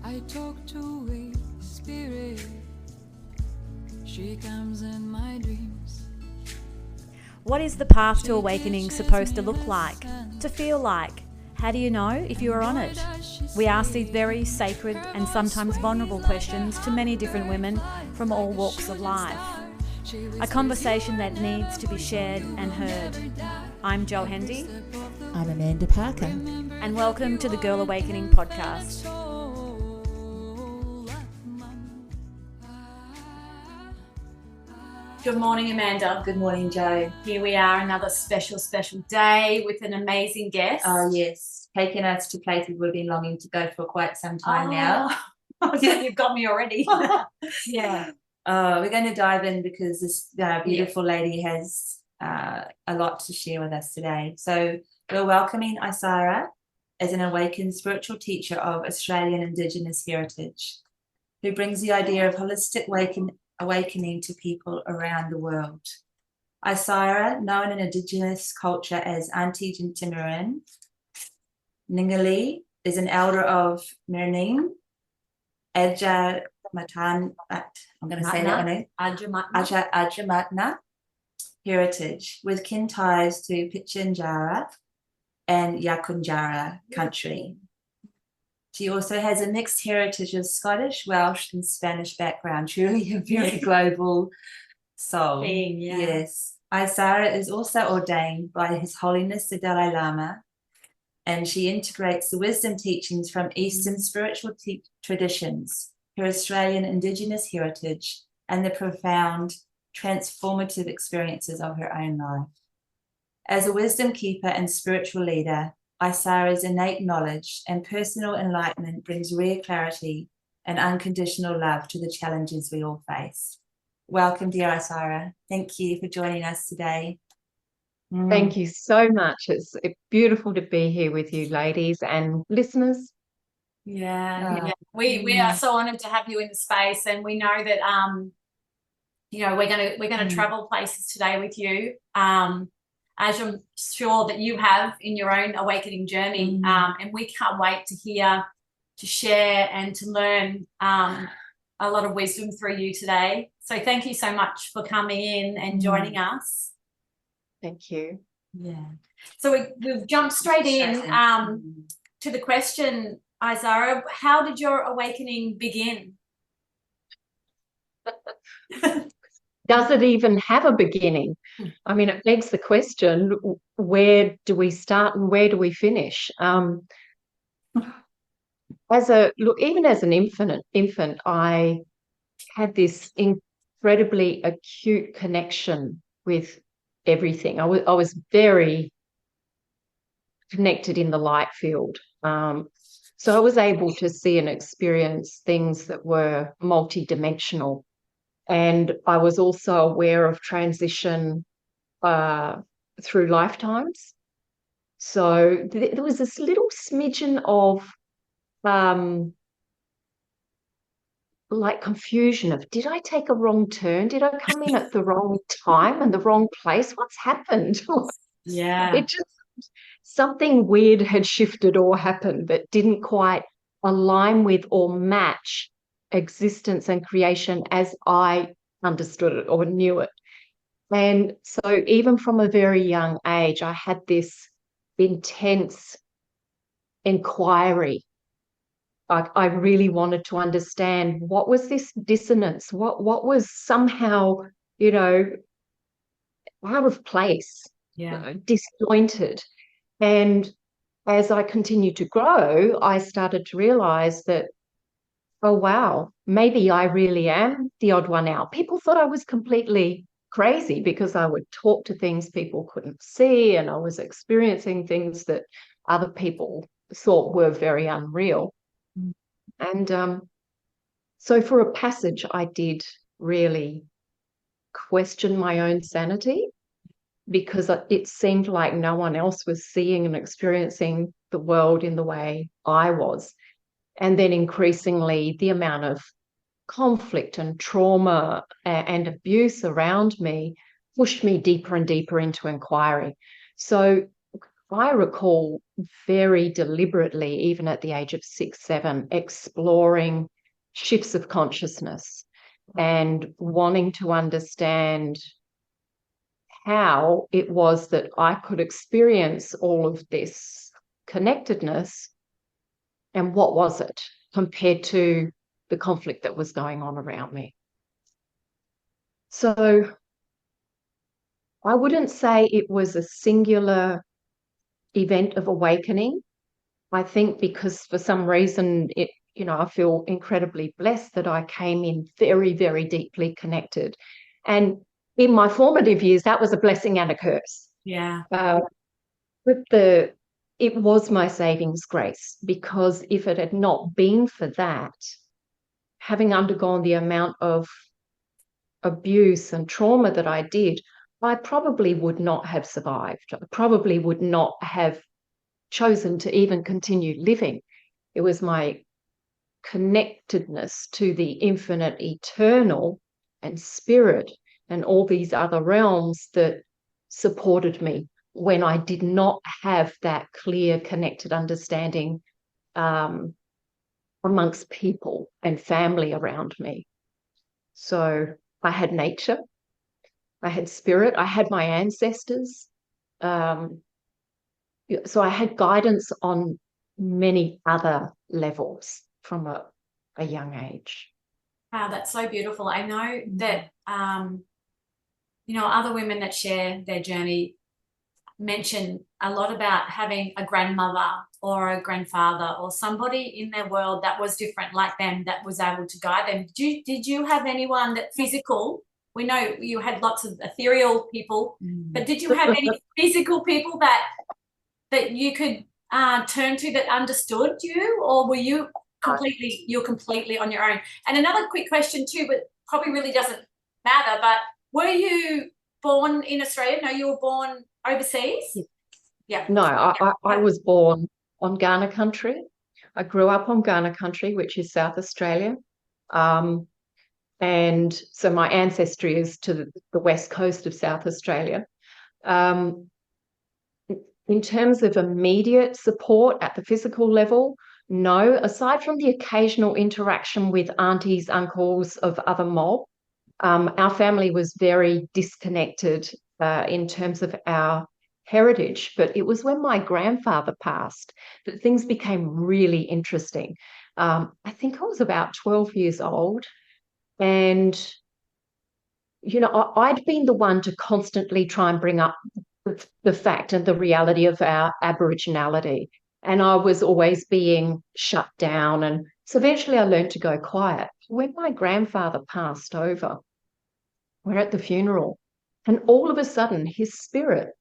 I talk to a spirit. She comes in my dreams. What is the path to awakening supposed to look like? To feel like? How do you know if you are on it? We ask these very sacred and sometimes vulnerable questions to many different women from all walks of life. A conversation that needs to be shared and heard. I'm Jo Hendy. I'm Amanda Parker. And welcome to the Girl Awakening podcast. Good morning, Amanda. Good morning, Jo. Here we are, another special day with an amazing guest. Oh, yes. Taking us to places we've been longing to go for quite some time now. You've got me already. Yeah. We're going to dive in because this beautiful lady has a lot to share with us today. So we're welcoming Isira as an awakened spiritual teacher of Australian Indigenous heritage, who brings the idea of holistic awakening to people around the world. Isira, known in Indigenous culture as Auntie Timirin Ningali, is an elder of Mirning, Adja Matan, I'm going to say that one, Adjamatna heritage, with kin ties to Pitjantjatjara and Yakunjara country. She also has a mixed heritage of Scottish, Welsh, and Spanish background. Truly a very global soul. Yes. Isira is also ordained by His Holiness the Dalai Lama, and she integrates the wisdom teachings from Eastern spiritual traditions, her Australian Indigenous heritage, and the profound transformative experiences of her own life. As a wisdom keeper and spiritual leader, Isira's innate knowledge and personal enlightenment brings rare clarity and unconditional love to the challenges we all face. Welcome, dear Isira. Thank you for joining us today. Thank you so much. It's beautiful to be here with you, ladies and listeners. Yeah. We are so honoured to have you in the space, and we know that we're gonna travel places today with you. As I'm sure that you have in your own awakening journey, and we can't wait to share and to learn a lot of wisdom through you today. So thank you so much for coming in and joining us. Thank you. Yeah. So we've jumped straight in to the question, Isira, how did your awakening begin? Does it even have a beginning? I mean, it begs the question, where do we start and where do we finish? Even as an infant, I had this incredibly acute connection with everything. I was very connected in the light field. So I was able to see and experience things that were multidimensional. And I was also aware of transition through lifetimes. So there was this little smidgen of like confusion of, did I take a wrong turn? Did I come in at the wrong time and the wrong place? What's happened? Yeah. It just, something weird had shifted or happened that didn't quite align with or match existence and creation as I understood it or knew it. And so even from a very young age, I had this intense inquiry. I really wanted to understand, what was this dissonance? What was somehow, out of place, disjointed. And as I continued to grow, I started to realize that, oh, wow, maybe I really am the odd one out. People thought I was completely crazy because I would talk to things people couldn't see, and I was experiencing things that other people thought were very unreal. And so for a passage, I did really question my own sanity, because it seemed like no one else was seeing and experiencing the world in the way I was. And then increasingly, the amount of conflict and trauma and abuse around me pushed me deeper and deeper into inquiry. So I recall very deliberately, even at the age of 6, 7, exploring shifts of consciousness and wanting to understand how it was that I could experience all of this connectedness and what was it compared to the conflict that was going on around me. So I wouldn't say it was a singular event of awakening. I think because for some reason I feel incredibly blessed that I came in very, very deeply connected. And in my formative years, that was a blessing and a curse. Yeah. But it was my savings grace, because if it had not been for that, having undergone the amount of abuse and trauma that I did, I probably would not have survived. I probably would not have chosen to even continue living. It was my connectedness to the infinite, eternal, and spirit, and all these other realms that supported me when I did not have that clear, connected understanding amongst people and family around me. So I had nature, I had spirit, I had my ancestors. So I had guidance on many other levels from a young age. Wow, that's so beautiful. I know that, other women that share their journey mention a lot about having a grandmother or a grandfather or somebody in their world that was different like them, that was able to guide them. Did you have anyone that physical? We know you had lots of ethereal people, but did you have any physical people that you could turn to that understood you, or were you completely on your own? And another quick question too, but probably really doesn't matter, but were you born in Australia? No, you were born overseas? Yeah. No, I was born on Kaurna country. I grew up on Kaurna country, which is South Australia. And so my ancestry is to the west coast of South Australia. In terms of immediate support at the physical level, no, aside from the occasional interaction with aunties, uncles of other mob, our family was very disconnected in terms of our heritage. But it was when my grandfather passed that things became really interesting. I think I was about 12 years old, and I'd been the one to constantly try and bring up the fact and the reality of our Aboriginality. And I was always being shut down. And so eventually I learned to go quiet. When my grandfather passed over, we're at the funeral, and all of a sudden his spirit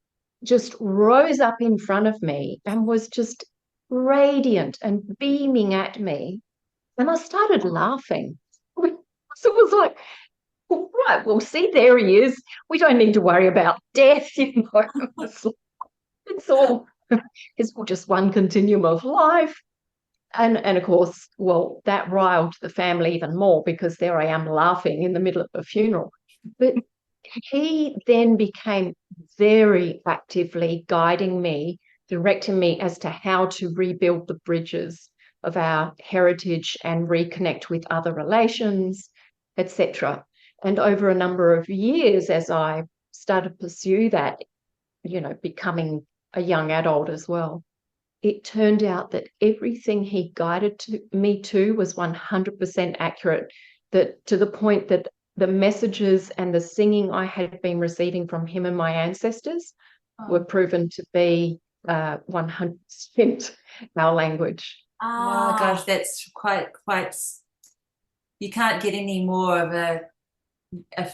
just rose up in front of me and was just radiant and beaming at me. And I started laughing. So it was like, well, right, well, see, there he is. We don't need to worry about death, It's all just one continuum of life. And of course, well, that riled the family even more, because there I am laughing in the middle of a funeral. But he then became very actively guiding me, directing me as to how to rebuild the bridges of our heritage and reconnect with other relations, etc. And over a number of years, as I started to pursue that, becoming a young adult as well, it turned out that everything he guided me to was 100% accurate, that to the point that the messages and the singing I had been receiving from him and my ancestors were proven to be 100% our language. Oh gosh, that's quite, you can't get any more of a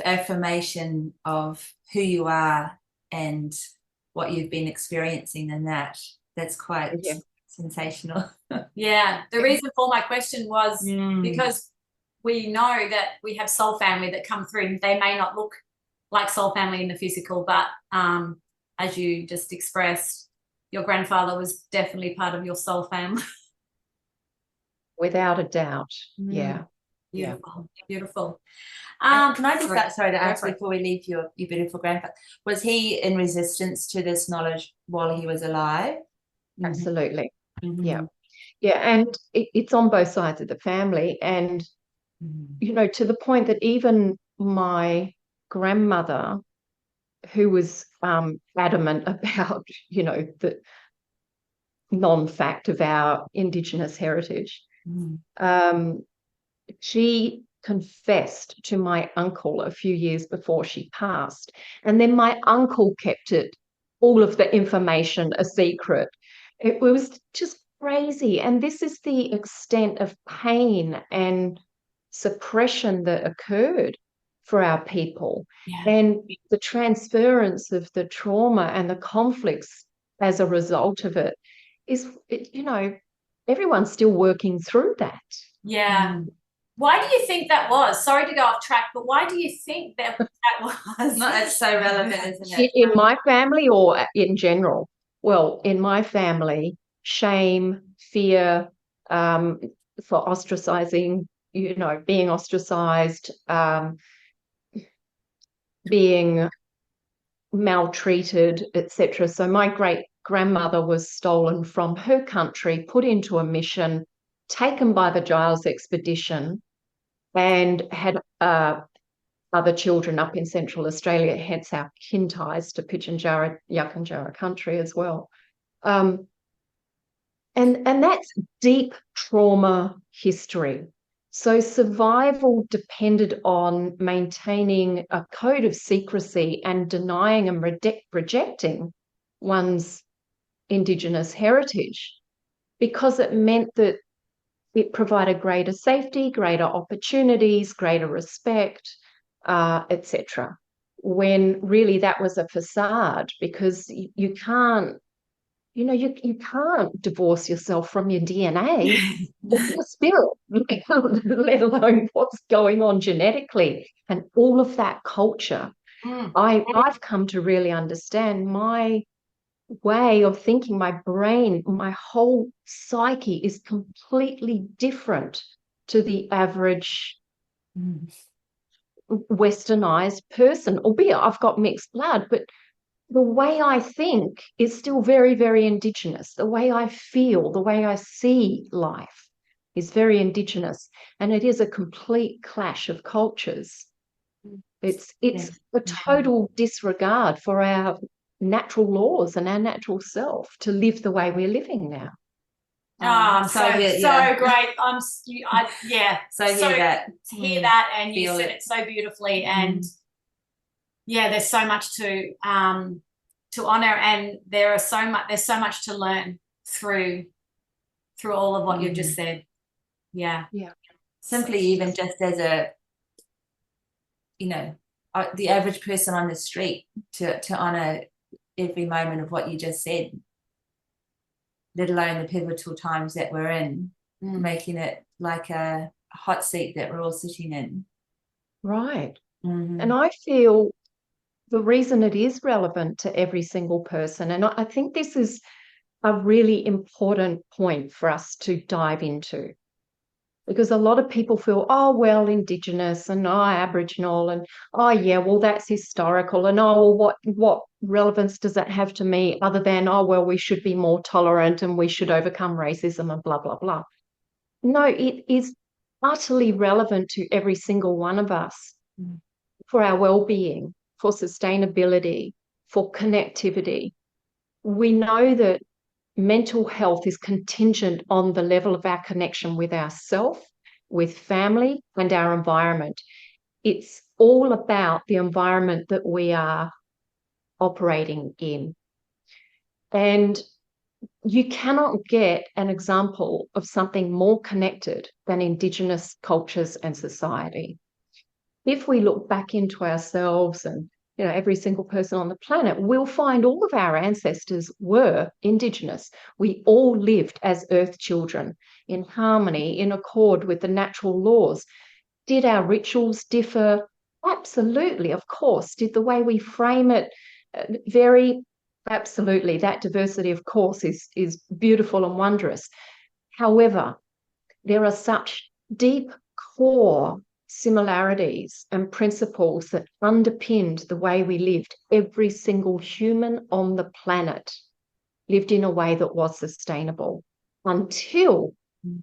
affirmation of who you are and what you've been experiencing than that. That's quite sensational. Yeah, the reason for my question was because we know that we have soul family that come through. They may not look like soul family in the physical, but as you just expressed, your grandfather was definitely part of your soul family. Without a doubt. Yeah. Beautiful, beautiful. Um, Can I just sorry to ask for it. before we leave your beautiful grandfather? Was he in resistance to this knowledge while he was alive? Absolutely. Mhm. Yeah. Yeah. And it's on both sides of the family. And, to the point that even my grandmother, who was adamant about, the non-fact of our Indigenous heritage, she confessed to my uncle a few years before she passed. And then my uncle kept all of the information a secret. It was just crazy. And this is the extent of pain and suppression that occurred for our people. Yeah. And the transference of the trauma and the conflicts as a result of it is, everyone's still working through that. Yeah. Why do you think that was? Sorry to go off track, but why do you think that was? No, it's so relevant, isn't it? In my family or in general? Well, in my family, shame, fear, for ostracizing, being ostracized, being maltreated, etc. So my great grandmother was stolen from her country, put into a mission, taken by the Giles expedition, and had other children up in Central Australia, hence our kin ties to Pitjantjatjara, Yuckanjara country as well. And that's deep trauma history. So survival depended on maintaining a code of secrecy and denying and rejecting one's Indigenous heritage, because it meant that it provided greater safety, greater opportunities, greater respect, etc. When really that was a facade, because you can't, you can't divorce yourself from your DNA or your spirit, let alone what's going on genetically and all of that culture. I've come to really understand my way of thinking, my brain, my whole psyche is completely different to the average westernized person, albeit I've got mixed blood, but the way I think is still very, very Indigenous. The way I feel, the way I see life is very Indigenous. And it is a complete clash of cultures. It's a total disregard for our natural laws and our natural self to live the way we're living now. So great. So hear that. To hear that, and you Feel said it so beautifully. And there's so much to honor, and there's so much to learn through all of what you've just said. Yeah. Simply, even just as a, the average person on the street, to honor every moment of what you just said, let alone the pivotal times that we're in, making it like a hot seat that we're all sitting in. Right. And I feel the reason it is relevant to every single person, and I think this is a really important point for us to dive into, because a lot of people feel, oh, well, Indigenous and Aboriginal, and oh, yeah, well, that's historical, and oh, well, what relevance does that have to me other than, oh, well, we should be more tolerant and we should overcome racism and blah, blah, blah. No, it is utterly relevant to every single one of us for our well-being, for sustainability, for connectivity. We know that mental health is contingent on the level of our connection with ourselves, with family, and our environment. It's all about the environment that we are operating in. And you cannot get an example of something more connected than Indigenous cultures and society. If we look back into ourselves and every single person on the planet, we'll find all of our ancestors were Indigenous. We all lived as earth children in harmony, in accord with the natural laws. Did our rituals differ? Absolutely, of course. Did the way we frame it vary? Absolutely. That diversity, of course, is beautiful and wondrous. However, there are such deep core similarities and principles that underpinned the way we lived. Every single human on the planet lived in a way that was sustainable until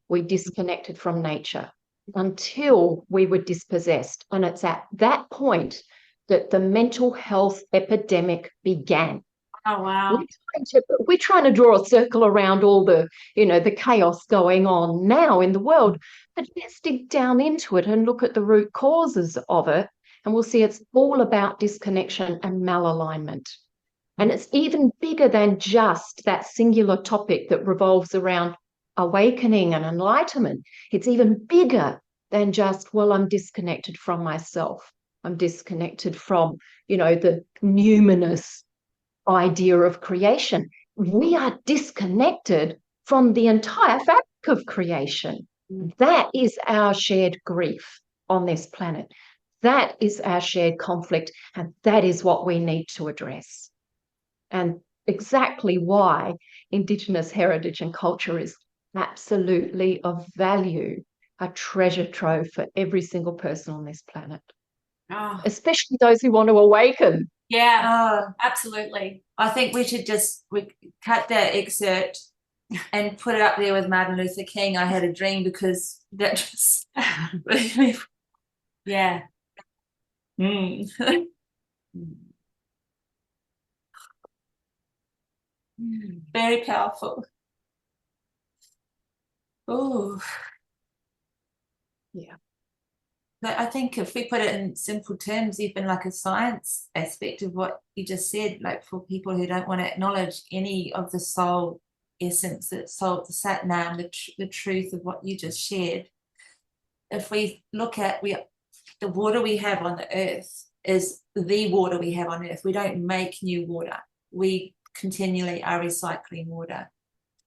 we disconnected from nature, until we were dispossessed. And it's at that point that the mental health epidemic began. Oh, wow. We're trying to draw a circle around all the, the chaos going on now in the world. But let's dig down into it and look at the root causes of it. And we'll see it's all about disconnection and malalignment. And it's even bigger than just that singular topic that revolves around awakening and enlightenment. It's even bigger than just, well, I'm disconnected from myself. I'm disconnected from, the numinous idea of creation. We are disconnected from the entire fabric of creation. That is our shared grief on this planet. That is our shared conflict, and that is what we need to address. And exactly why Indigenous heritage and culture is absolutely of value, a treasure trove for every single person on this planet. Oh, Especially those who want to awaken. yeah, absolutely. I think we should cut that excerpt and put it up there with Martin Luther King, I Had a Dream, because that just Yeah. Very powerful. Oh, Yeah. but I think if we put it in simple terms, even like a science aspect of what you just said, like for people who don't want to acknowledge any of the soul essence, the soul, the sat nam, the truth of what you just shared. If we look at the water we have on the earth is the water we have on earth. We don't make new water. We continually are recycling water.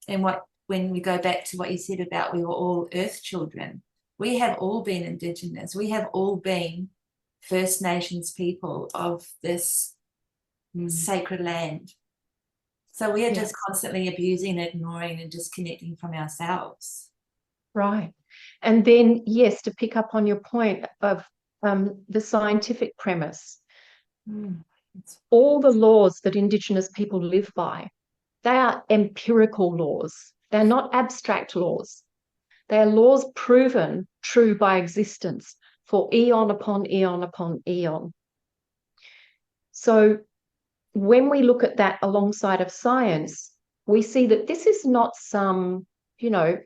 And when we go back to what you said about we were all earth children, we have all been Indigenous. We have all been First Nations people of this sacred land. So we are just constantly abusing, ignoring, and disconnecting from ourselves. Right. And then, yes, to pick up on your point of the scientific premise, all the laws that Indigenous people live by, they are empirical laws. They're not abstract laws. They are laws proven true by existence for eon upon eon upon eon. So when we look at that alongside of science, we see that this is not some,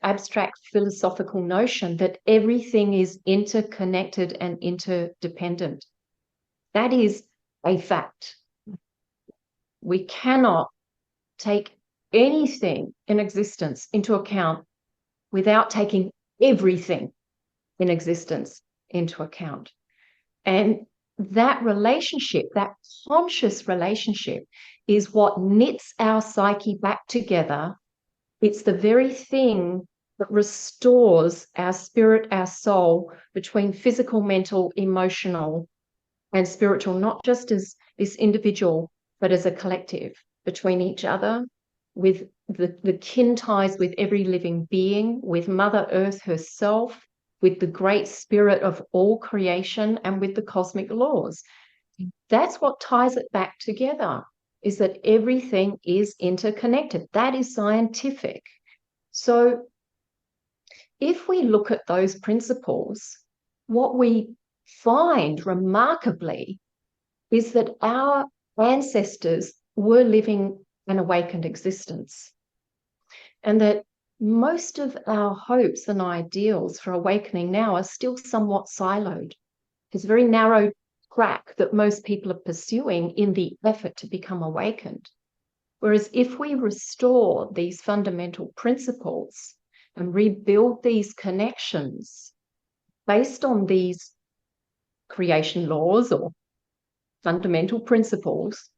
abstract philosophical notion that everything is interconnected and interdependent. That is a fact. We cannot take anything in existence into account without taking everything in existence into account. And that relationship, that conscious relationship, is what knits our psyche back together. It's the very thing that restores our spirit, our soul, between physical, mental, emotional, and spiritual, not just as this individual, but as a collective, between each other, with the kin ties with every living being, with Mother Earth herself, with the great spirit of all creation, and with the cosmic laws. That's what ties it back together, is that everything is interconnected. That is scientific. So if we look at those principles, what we find remarkably is that our ancestors were living an awakened existence, and that most of our hopes and ideals for awakening now are still somewhat siloed. It's a very narrow track that most people are pursuing in the effort to become awakened. Whereas if we restore these fundamental principles and rebuild these connections based on these creation laws or fundamental principles,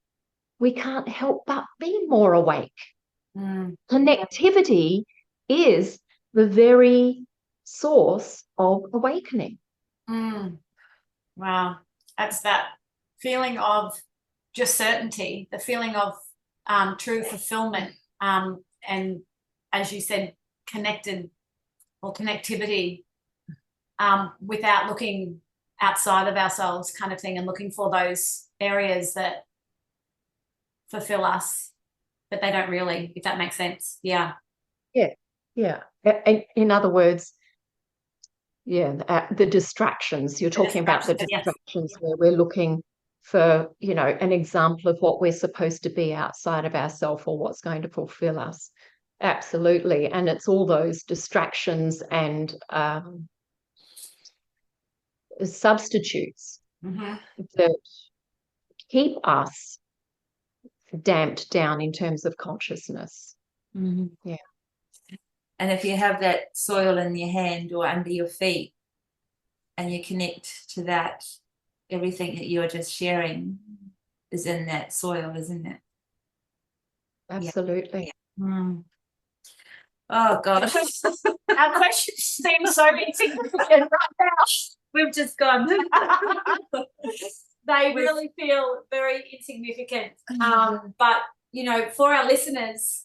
we can't help but be more awake. Connectivity is the very source of awakening. Wow. That's that feeling of just certainty, the feeling of true fulfillment, and as you said, connected or connectivity. without looking outside of ourselves, kind of thing, and looking for those areas that fulfill us, but they don't really, if that makes sense. Yeah. In other words, the distractions. You're talking about the distractions, where we're looking for, an example of what we're supposed to be outside of ourselves, or what's going to fulfill us. Absolutely. And it's all those distractions and substitutes that keep us damped down in terms of consciousness. Yeah. And if you have that soil in your hand or under your feet, and you connect to that, everything that you're just sharing is in that soil, isn't it? Absolutely. Yeah. Oh God. Our questions seem so insignificant right now. We've just gone. They really feel very insignificant. But for our listeners,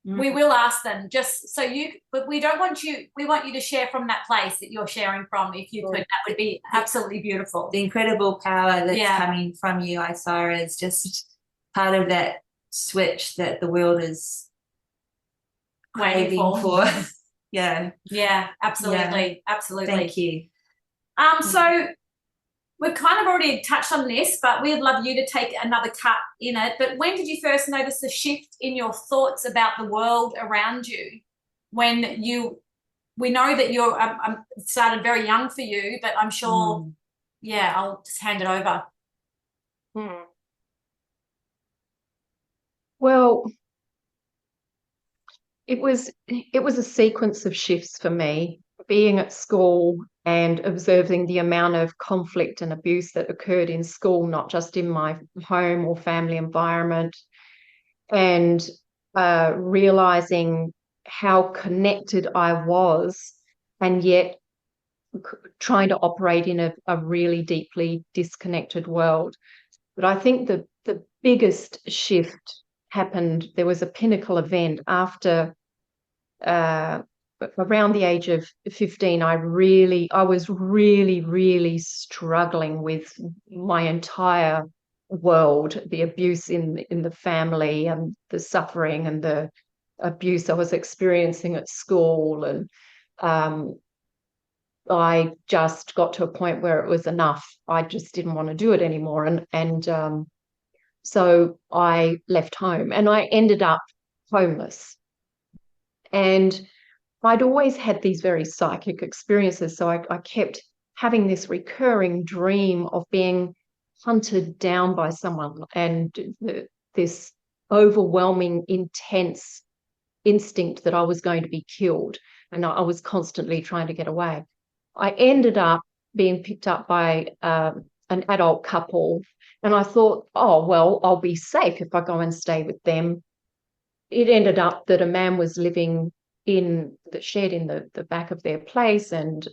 we will ask them, just so but we want you to share from that place that you're sharing from, if you could. That would be absolutely beautiful. The incredible power that's coming from you, Isira, is just part of that switch that the world is waiting for. Yeah, absolutely. Absolutely. Thank you. So we've kind of already touched on this, but we'd love you to take another cut in it. But when did you first notice the shift in your thoughts about the world around you? We know that you're started very young for you, but I'm sure, I'll just hand it over. Well, it was a sequence of shifts for me, being at school and observing the amount of conflict and abuse that occurred in school, not just in my home or family environment, and realizing how connected I was, and yet trying to operate in a really deeply disconnected world. But I think the biggest shift happened, there was a pinnacle event after around the age of 15. I was really struggling with my entire world, the abuse in the family, and the suffering and the abuse I was experiencing at school. And I just got to a point where it was enough. I just didn't want to do it anymore. And so I left home, and I ended up homeless. And I'd always had these very psychic experiences. So I kept having this recurring dream of being hunted down by someone, and this overwhelming, intense instinct that I was going to be killed. And I was constantly trying to get away. I ended up being picked up by an adult couple. And I thought, oh, well, I'll be safe if I go and stay with them. It ended up that a man was living in the shed in the back of their place, and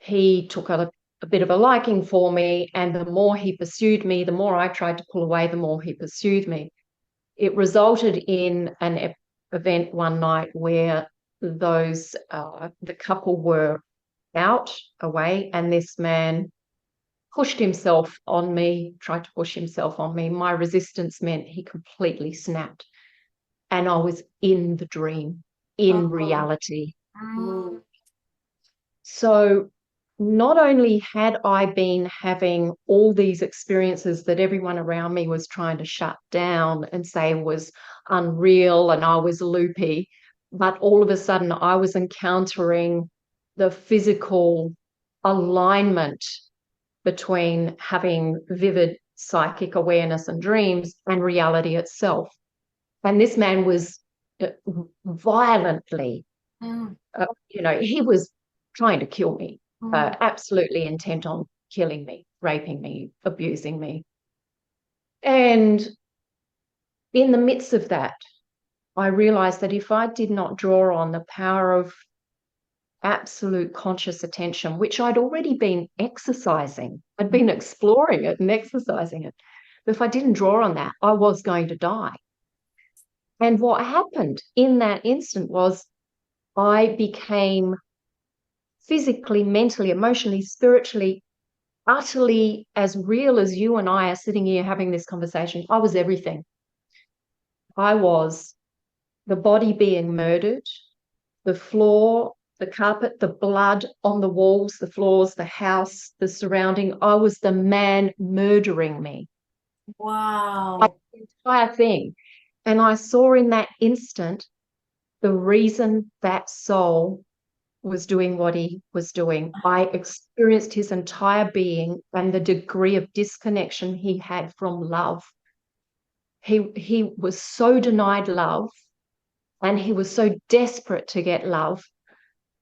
he took a bit of a liking for me. And the more he pursued me, the more I tried to pull away, the more he pursued me. It resulted in an event one night where the couple were out away, and this man tried to push himself on me. My resistance meant he completely snapped, and I was in the dream, in reality. So not only had I been having all these experiences that everyone around me was trying to shut down and say was unreal and I was loopy, but all of a sudden I was encountering the physical alignment between having vivid psychic awareness and dreams and reality itself. And this man was violently, he was trying to kill me, absolutely intent on killing me, raping me, abusing me. And in the midst of that, I realized that if I did not draw on the power of absolute conscious attention, which I'd already been exercising, I'd been exploring it and exercising it, but if I didn't draw on that, I was going to die. And what happened in that instant was I became physically, mentally, emotionally, spiritually, utterly as real as you and I are sitting here having this conversation. I was everything. I was the body being murdered, the floor, the carpet, the blood on the walls, the floors, the house, the surrounding. I was the man murdering me. Wow. The entire thing. And I saw in that instant the reason that soul was doing what he was doing. I experienced his entire being and the degree of disconnection he had from love. He was so denied love, and he was so desperate to get love.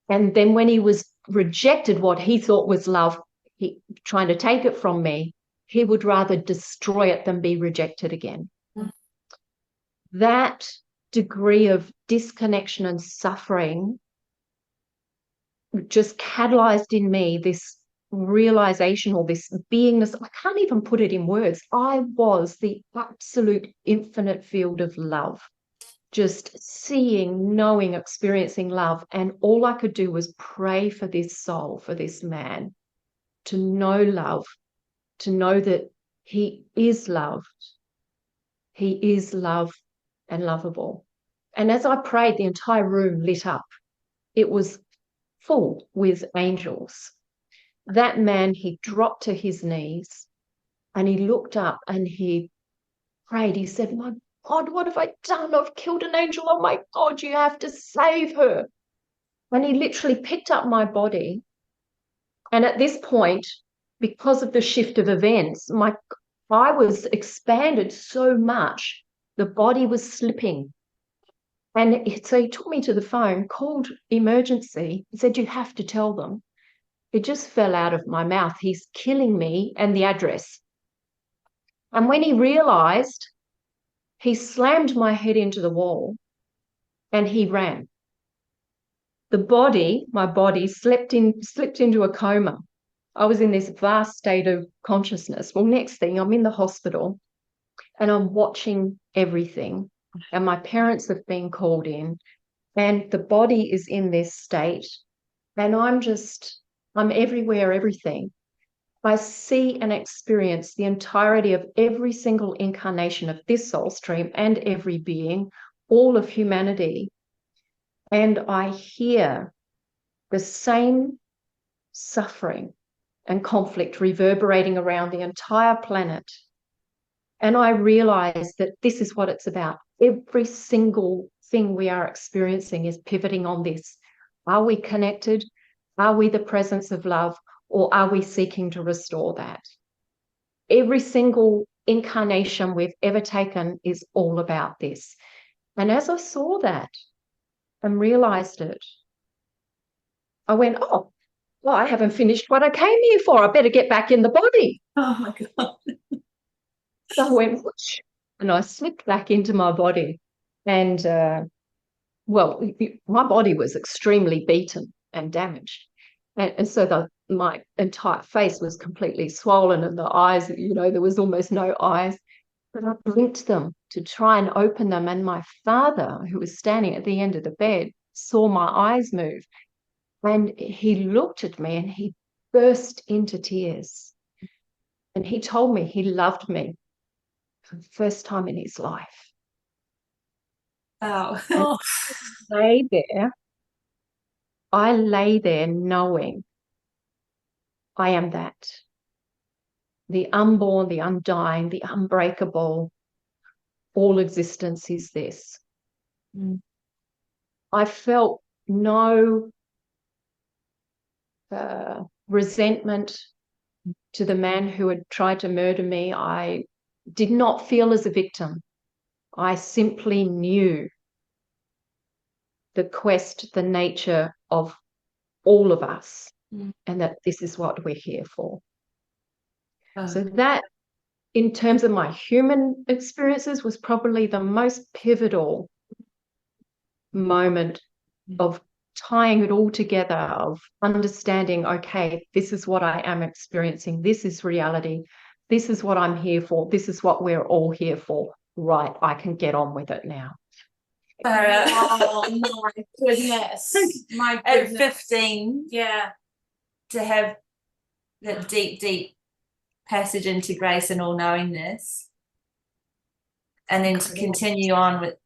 And then when he was rejected what he thought was love, he trying to take it from me, he would rather destroy it than be rejected again. That degree of disconnection and suffering just catalyzed in me this realization, or this beingness. I can't even put it in words. I was the absolute infinite field of love, just seeing, knowing, experiencing love. And all I could do was pray for this soul, for this man, to know love, to know that he is loved. He is loved and lovable. And as I prayed, the entire room lit up. It was full with angels. That man, he dropped to his knees and he looked up and he prayed. He said, "My God, what have I done? I've killed an angel. Oh my God, you have to save her." And he literally picked up my body. And at this point, because of the shift of events, I was expanded so much, the body was slipping. And so he took me to the phone, called emergency, and said, "You have to tell them." It just fell out of my mouth. "He's killing me," and the address. And when he realized, he slammed my head into the wall and he ran. The body, my body, slipped into a coma. I was in this vast state of consciousness. Well, next thing, I'm in the hospital and I'm watching everything. And my parents have been called in and the body is in this state. And I'm everywhere, everything. I see and experience the entirety of every single incarnation of this soul stream and every being, all of humanity. And I hear the same suffering and conflict reverberating around the entire planet. And I realize that this is what it's about. Every single thing we are experiencing is pivoting on this. Are we connected? Are we the presence of love? Or are we seeking to restore that? Every single incarnation we've ever taken is all about this. And as I saw that and realized it, I went, "Oh, well, I haven't finished what I came here for. I better get back in the body." Oh my God. So I went, whoosh, and I slipped back into my body. And, well, my body was extremely beaten and damaged. And so my entire face was completely swollen, and the eyes, there was almost no eyes. But I blinked them to try and open them. And my father, who was standing at the end of the bed, saw my eyes move. And he looked at me and he burst into tears. And he told me he loved me for the first time in his life. Wow. I lay there knowing I am that. The unborn, the undying, the unbreakable, all existence is this. I felt no resentment to the man who had tried to murder me. I did not feel as a victim. I simply knew the quest, the nature of all of us, and that this is what we're here for. So that, in terms of my human experiences, was probably the most pivotal moment of tying it all together, of understanding, okay, this is what I am experiencing. This is reality. This is what I'm here for. This is what we're all here for. Right, I can get on with it now. Oh my goodness. My At goodness. 15, Yeah. to have that deep passage into grace and all-knowingness, and then to continue on with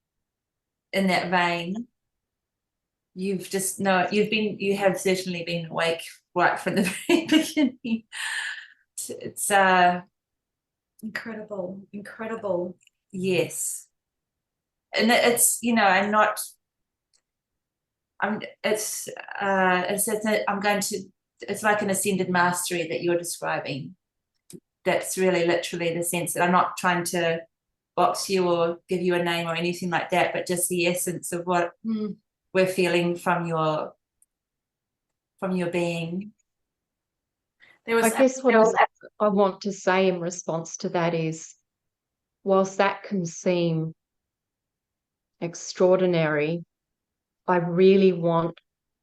in that vein, you have certainly been awake right from the very beginning. It's incredible. Yes, and it's it's like an ascended mastery that you're describing. That's really literally the sense that I'm not trying to box you or give you a name or anything like that, but just the essence of what we're feeling from your being. I guess what I want to say in response to that is, whilst that can seem extraordinary, I really want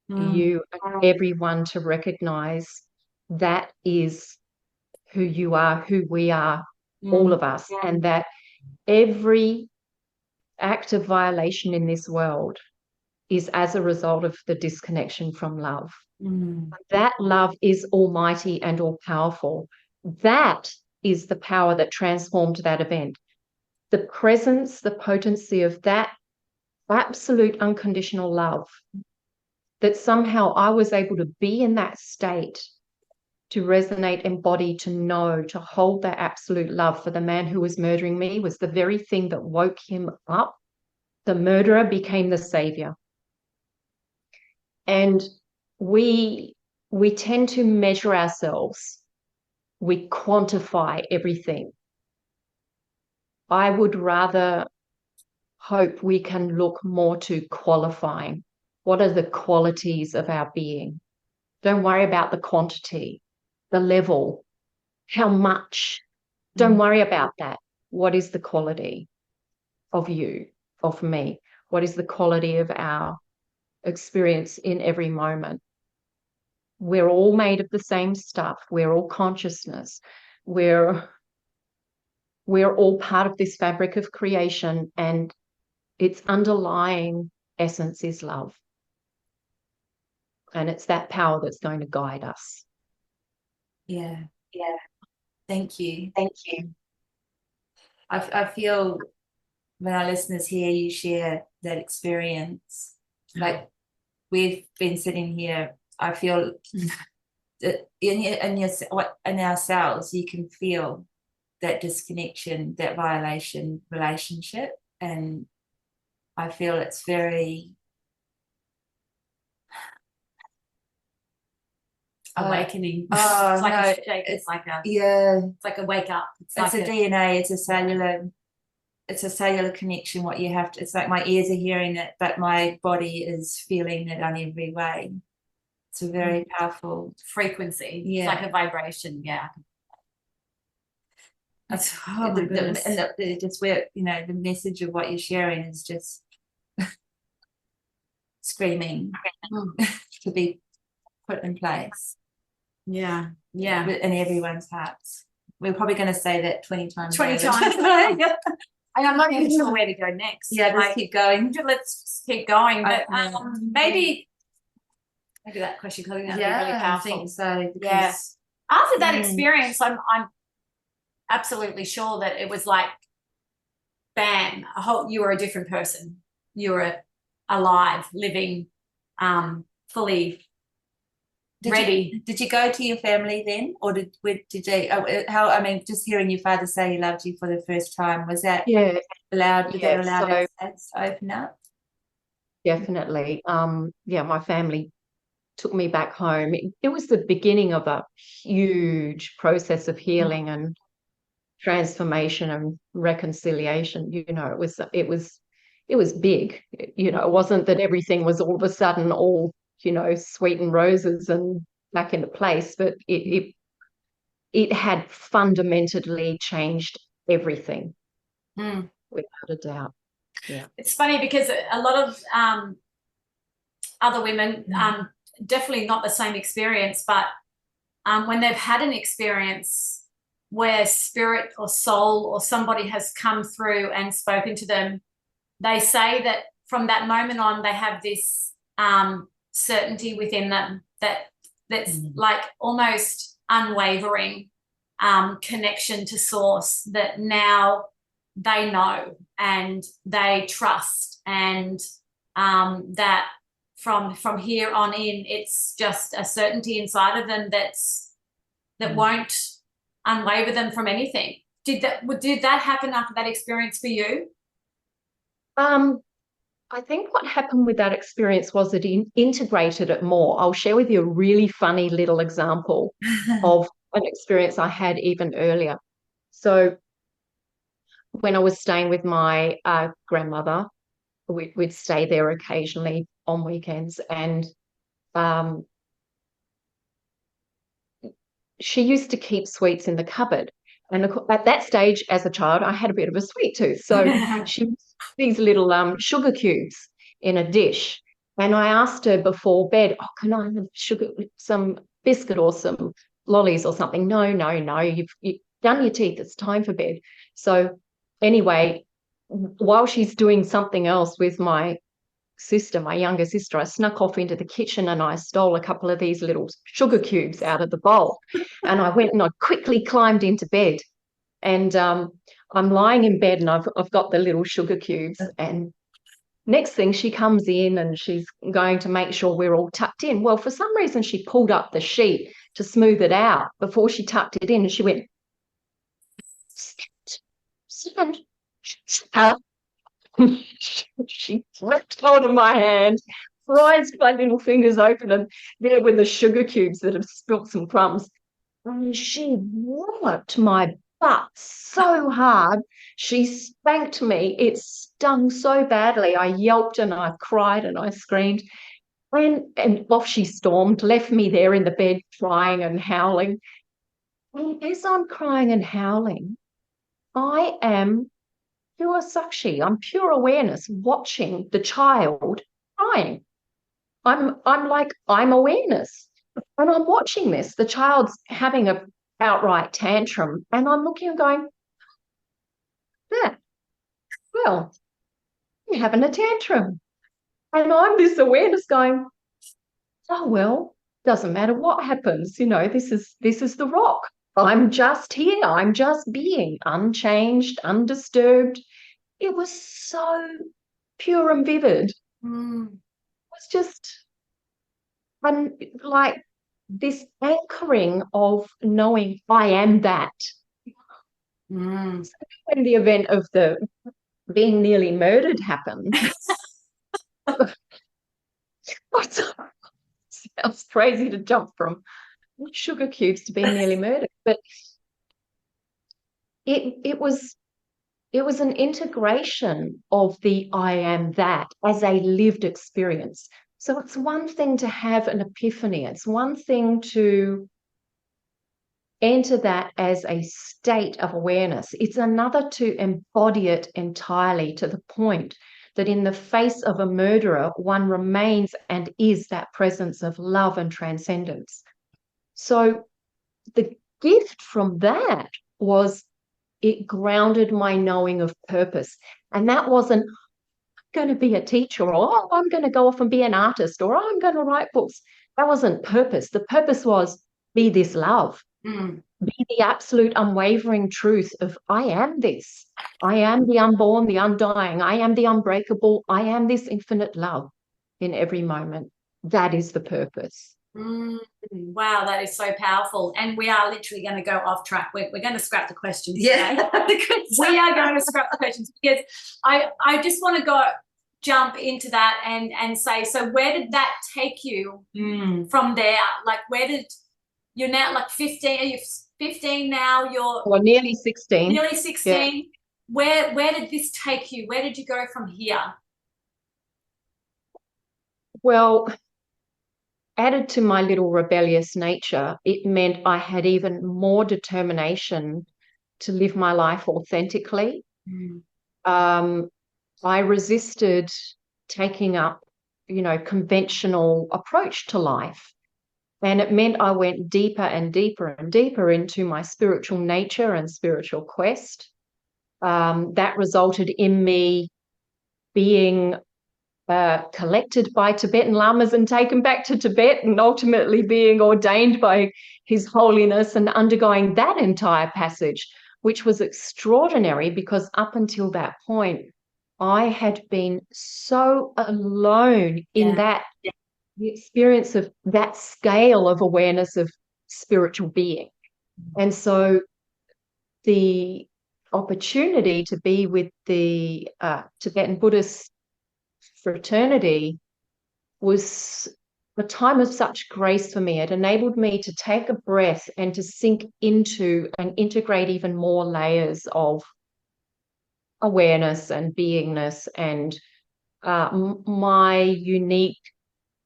you and everyone to recognize that is who you are, who we are, all of us, and that every act of violation in this world is as a result of the disconnection from love. That love is almighty and all-powerful. That is the power that transformed that event. The presence, the potency of that absolute unconditional love, that somehow I was able to be in that state, to resonate, embody, to know, to hold that absolute love for the man who was murdering me, was the very thing that woke him up. The murderer became the savior. And we tend to measure ourselves. We quantify everything. I would rather hope we can look more to qualifying. What are the qualities of our being? Don't worry about the quantity, the level, how much. Don't worry about that. What is the quality of you, of me? What is the quality of our experience in every moment? We're all made of the same stuff. We're all consciousness. We're all part of this fabric of creation, and its underlying essence is love. And it's that power that's going to guide us. Yeah. Thank you. I feel when our listeners hear you share that experience, like we've been sitting here, I feel that in ourselves, you can feel that disconnection, that violation relationship, and I feel it's very awakening. Oh, it's like no, a shake. It's like a wake up. It's like a DNA. It's a cellular connection. What you have to. It's like my ears are hearing it, but my body is feeling it on every way. It's a very powerful frequency. Yeah. It's like a vibration. Yeah. That's just where the message of what you're sharing is just screaming to be put in place. Yeah. In everyone's hearts. We're probably going to say that 20 times. 20 times. And I'm not even sure where to go next. Yeah, let's keep going. Let's just keep going. But maybe that question could be really powerful. I think so. Because, after that experience, I'm absolutely sure that it was like, bam, you were a different person. You were alive, living, fully ready. Did you go to your family then, or did they? How? I mean, just hearing your father say he loved you for the first time, was that allowed? Did that allow us to open up? Definitely. My family took me back home. It was the beginning of a huge process of healing and transformation and reconciliation. It was big. It wasn't that everything was all of a sudden all sweet and roses and back into place, but it had fundamentally changed everything, without a doubt. Yeah, it's funny because a lot of other women, definitely not the same experience, but when they've had an experience where spirit or soul or somebody has come through and spoken to them, they say that from that moment on, they have this certainty within them that's like almost unwavering connection to source, that now they know and they trust, and that from here on in, it's just a certainty inside of them that won't unwaver them from anything. Did that happen after that experience for you? I think what happened with that experience was it integrated it more. I'll share with you a really funny little example of an experience I had even earlier. So when I was staying with my grandmother, we'd stay there occasionally on weekends, and she used to keep sweets in the cupboard. And at that stage, as a child, I had a bit of a sweet tooth. So she used these little sugar cubes in a dish. And I asked her before bed, oh, can I have some biscuit or some lollies or something? No, you've done your teeth. It's time for bed. So anyway, while she's doing something else with my sister, my younger sister, I snuck off into the kitchen and I stole a couple of these little sugar cubes out of the bowl. And I went and I quickly climbed into bed. And I'm lying in bed and I've got the little sugar cubes. And next thing, she comes in and she's going to make sure we're all tucked in. Well, for some reason, she pulled up the sheet to smooth it out before she tucked it in. And she went, she gripped hold of my hand, prized my little fingers open, and there were the sugar cubes that have spilt some crumbs. And she walloped my butt so hard. She spanked me. It stung so badly. I yelped and I cried and I screamed. And off she stormed, left me there in the bed crying and howling. And as I'm crying and howling, I am pure sakshi. I'm pure awareness watching the child crying. I'm awareness. And I'm watching this. The child's having a outright tantrum. And I'm looking and going, yeah, well, you're having a tantrum. And I'm this awareness going, oh, well, doesn't matter what happens. You know, this is the rock. I'm just here. I'm just being unchanged, undisturbed. It was so pure and vivid. It was just like this anchoring of knowing I am that. So when the event of the being nearly murdered happened, sounds crazy to jump from sugar cubes to being nearly murdered, but it was an integration of the I am that as a lived experience. So it's one thing to have an epiphany. It's one thing to enter that as a state of awareness. It's another to embody it entirely to the point that in the face of a murderer, one remains and is that presence of love and transcendence. So the gift from that was it grounded my knowing of purpose. And that wasn't going to be a teacher, or oh, I'm going to go off and be an artist, or I'm going to write books. That wasn't purpose. The purpose was be this love. Be the absolute unwavering truth of I am this. I am the unborn, the undying. I am the unbreakable. I am this infinite love in every moment. That is the purpose. Wow, that is so powerful. And we are literally going to go off track. We're going to scrap the questions. Yeah. We are going to scrap the questions because I just want to jump into that and say, so where did that take you from there? Like, you're now like 15, are you 15 now? You're nearly 16. Nearly 16. Yeah. Where did this take you? Where did you go from here? Well, added to my little rebellious nature, it meant I had even more determination to live my life authentically. I resisted taking up, conventional approach to life. And it meant I went deeper and deeper and deeper into my spiritual nature and spiritual quest. That resulted in me being collected by Tibetan lamas and taken back to Tibet, and ultimately being ordained by His Holiness and undergoing that entire passage, which was extraordinary because up until that point, I had been so alone in that the experience of that scale of awareness of spiritual being. And so the opportunity to be with the Tibetan Buddhist fraternity was a time of such grace for me. It enabled me to take a breath and to sink into and integrate even more layers of awareness and beingness and my unique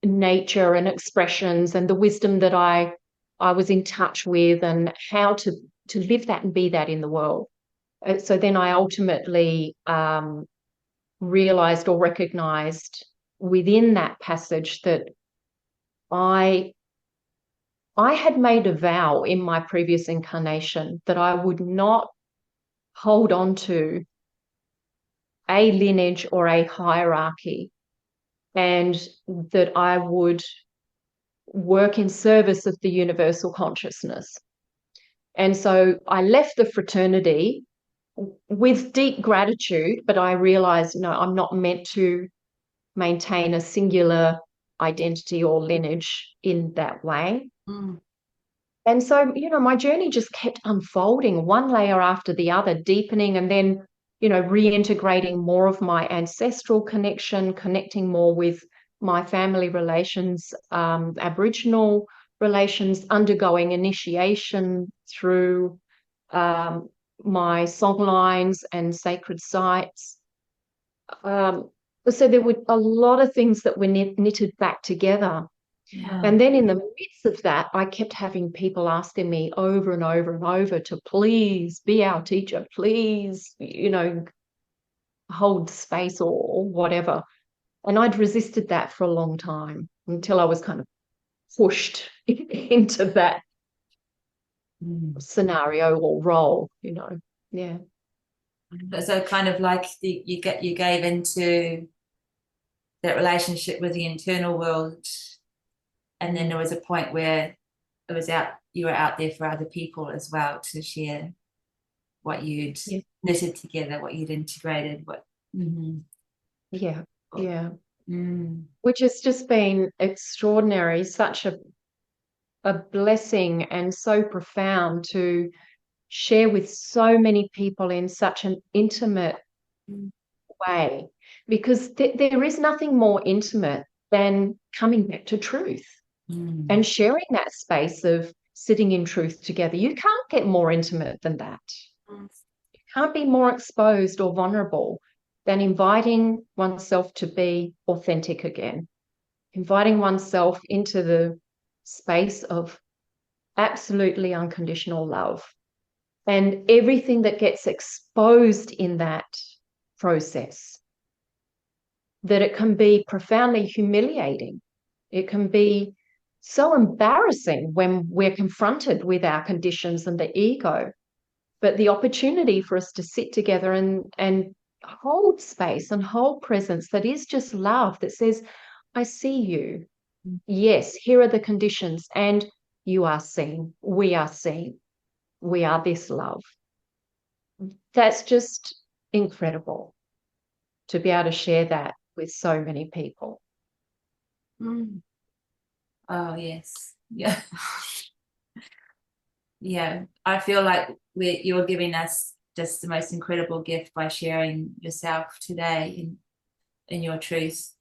nature and expressions and the wisdom that I was in touch with, and how to live that and be that in the world. So then I ultimately realized or recognized within that passage that I had made a vow in my previous incarnation that I would not hold on to a lineage or a hierarchy, and that I would work in service of the universal consciousness. And so I left the fraternity with deep gratitude, but I realized, no, I'm not meant to maintain a singular identity or lineage in that way. And so, my journey just kept unfolding, one layer after the other, deepening, and then, reintegrating more of my ancestral connection, connecting more with my family relations, Aboriginal relations, undergoing initiation through my songlines and sacred sites. So there were a lot of things that were knitted back together. Yeah. And then in the midst of that, I kept having people asking me over and over and over to please be our teacher, please, hold space or whatever. And I'd resisted that for a long time until I was kind of pushed into that scenario or role, Yeah. So kind of like you gave into that relationship with the internal world, and then there was a point where you were out there for other people as well to share what you'd knitted together, what you'd integrated, Yeah. Which has just been extraordinary, such a blessing and so profound to share with so many people in such an intimate way, because there is nothing more intimate than coming back to truth and sharing that space of sitting in truth together. You can't get more intimate than that. You can't be more exposed or vulnerable than inviting oneself to be authentic again, inviting oneself into the space of absolutely unconditional love. And everything that gets exposed in that process, that it can be profoundly humiliating. It can be so embarrassing when we're confronted with our conditions and the ego. But the opportunity for us to sit together and hold space and hold presence that is just love, that says, I see you. Yes, here are the conditions, and you are seen. We are seen. We are this love. That's just incredible to be able to share that with so many people. Oh, yes. Yeah. Yeah. I feel like you're giving us just the most incredible gift by sharing yourself today in your truth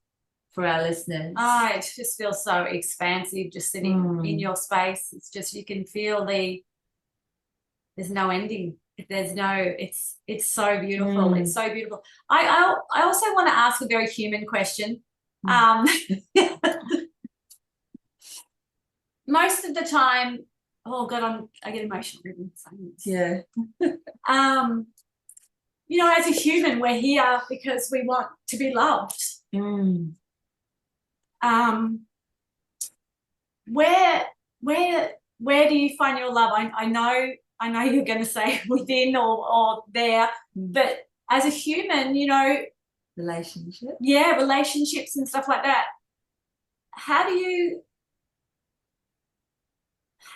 for our listeners. Oh, it just feels so expansive just sitting in your space. It's just, you can feel there's no ending. It's so beautiful. It's so beautiful. I also want to ask a very human question. Most of the time, oh God, I get emotional even saying this. Yeah. As a human, we're here because we want to be loved. Where do you find your love? I know you're going to say within or there, but as a human, relationship. Yeah, relationships and stuff like that. How do you,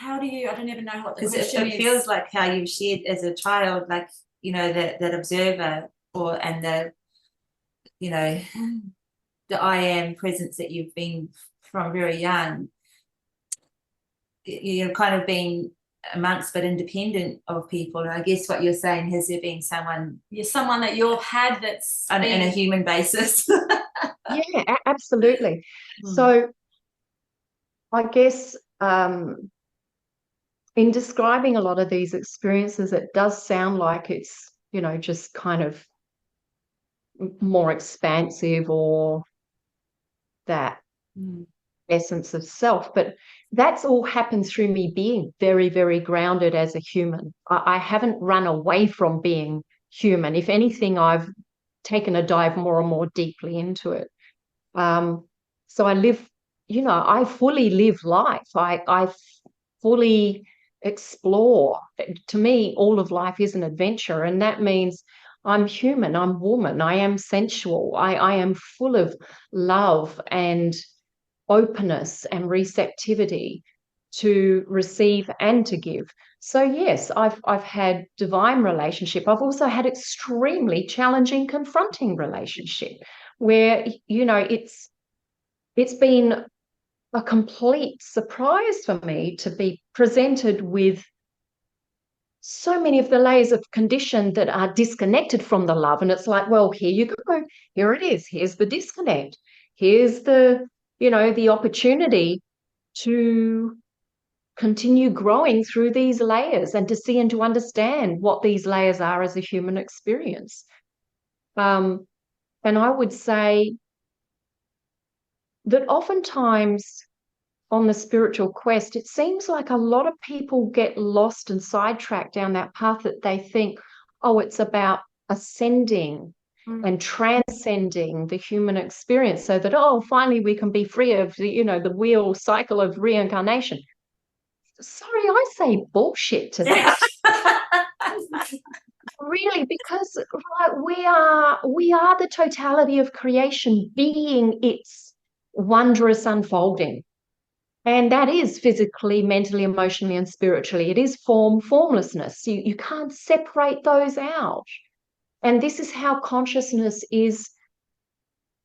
I don't even know what the Because question it is. feels like how you shared as a child, like, you know, that observer and the, you know, the I am presence that you've been from very young. You've kind of been amongst but independent of people. And I guess what you're saying, has there been someone? You're someone that you've had that's on a human basis. Yeah, absolutely. Mm. So I guess in describing a lot of these experiences, it does sound like it's, you know, just kind of more expansive or that essence of self. But that's all happened through me being very, very grounded as a human. I haven't run away from being human. If anything, I've taken a dive more and more deeply into it. So I live, you know, I fully live life. I fully explore. To me, all of life is an adventure, and that means I'm human, I'm woman, I am sensual, I am full of love and openness and receptivity to receive and to give. So yes, I've had divine relationship. I've also had extremely challenging, confronting relationship where, you know, it's been a complete surprise for me to be presented with so many of the layers of condition that are disconnected from the love. And it's like, well, here you go. Here it is. Here's the disconnect. Here's the, you know, the opportunity to continue growing through these layers and to see and to understand what these layers are as a human experience. And I would say that oftentimes on the spiritual quest, it seems like a lot of people get lost and sidetracked down that path, that they think, oh, it's about ascending and transcending the human experience so that, oh, finally we can be free of the, you know, the wheel cycle of reincarnation. Sorry, I say bullshit to that. Really, because we are the totality of creation, being its wondrous unfolding. And that is physically, mentally, emotionally, and spiritually. It is formlessness. You can't separate those out. And this is how consciousness is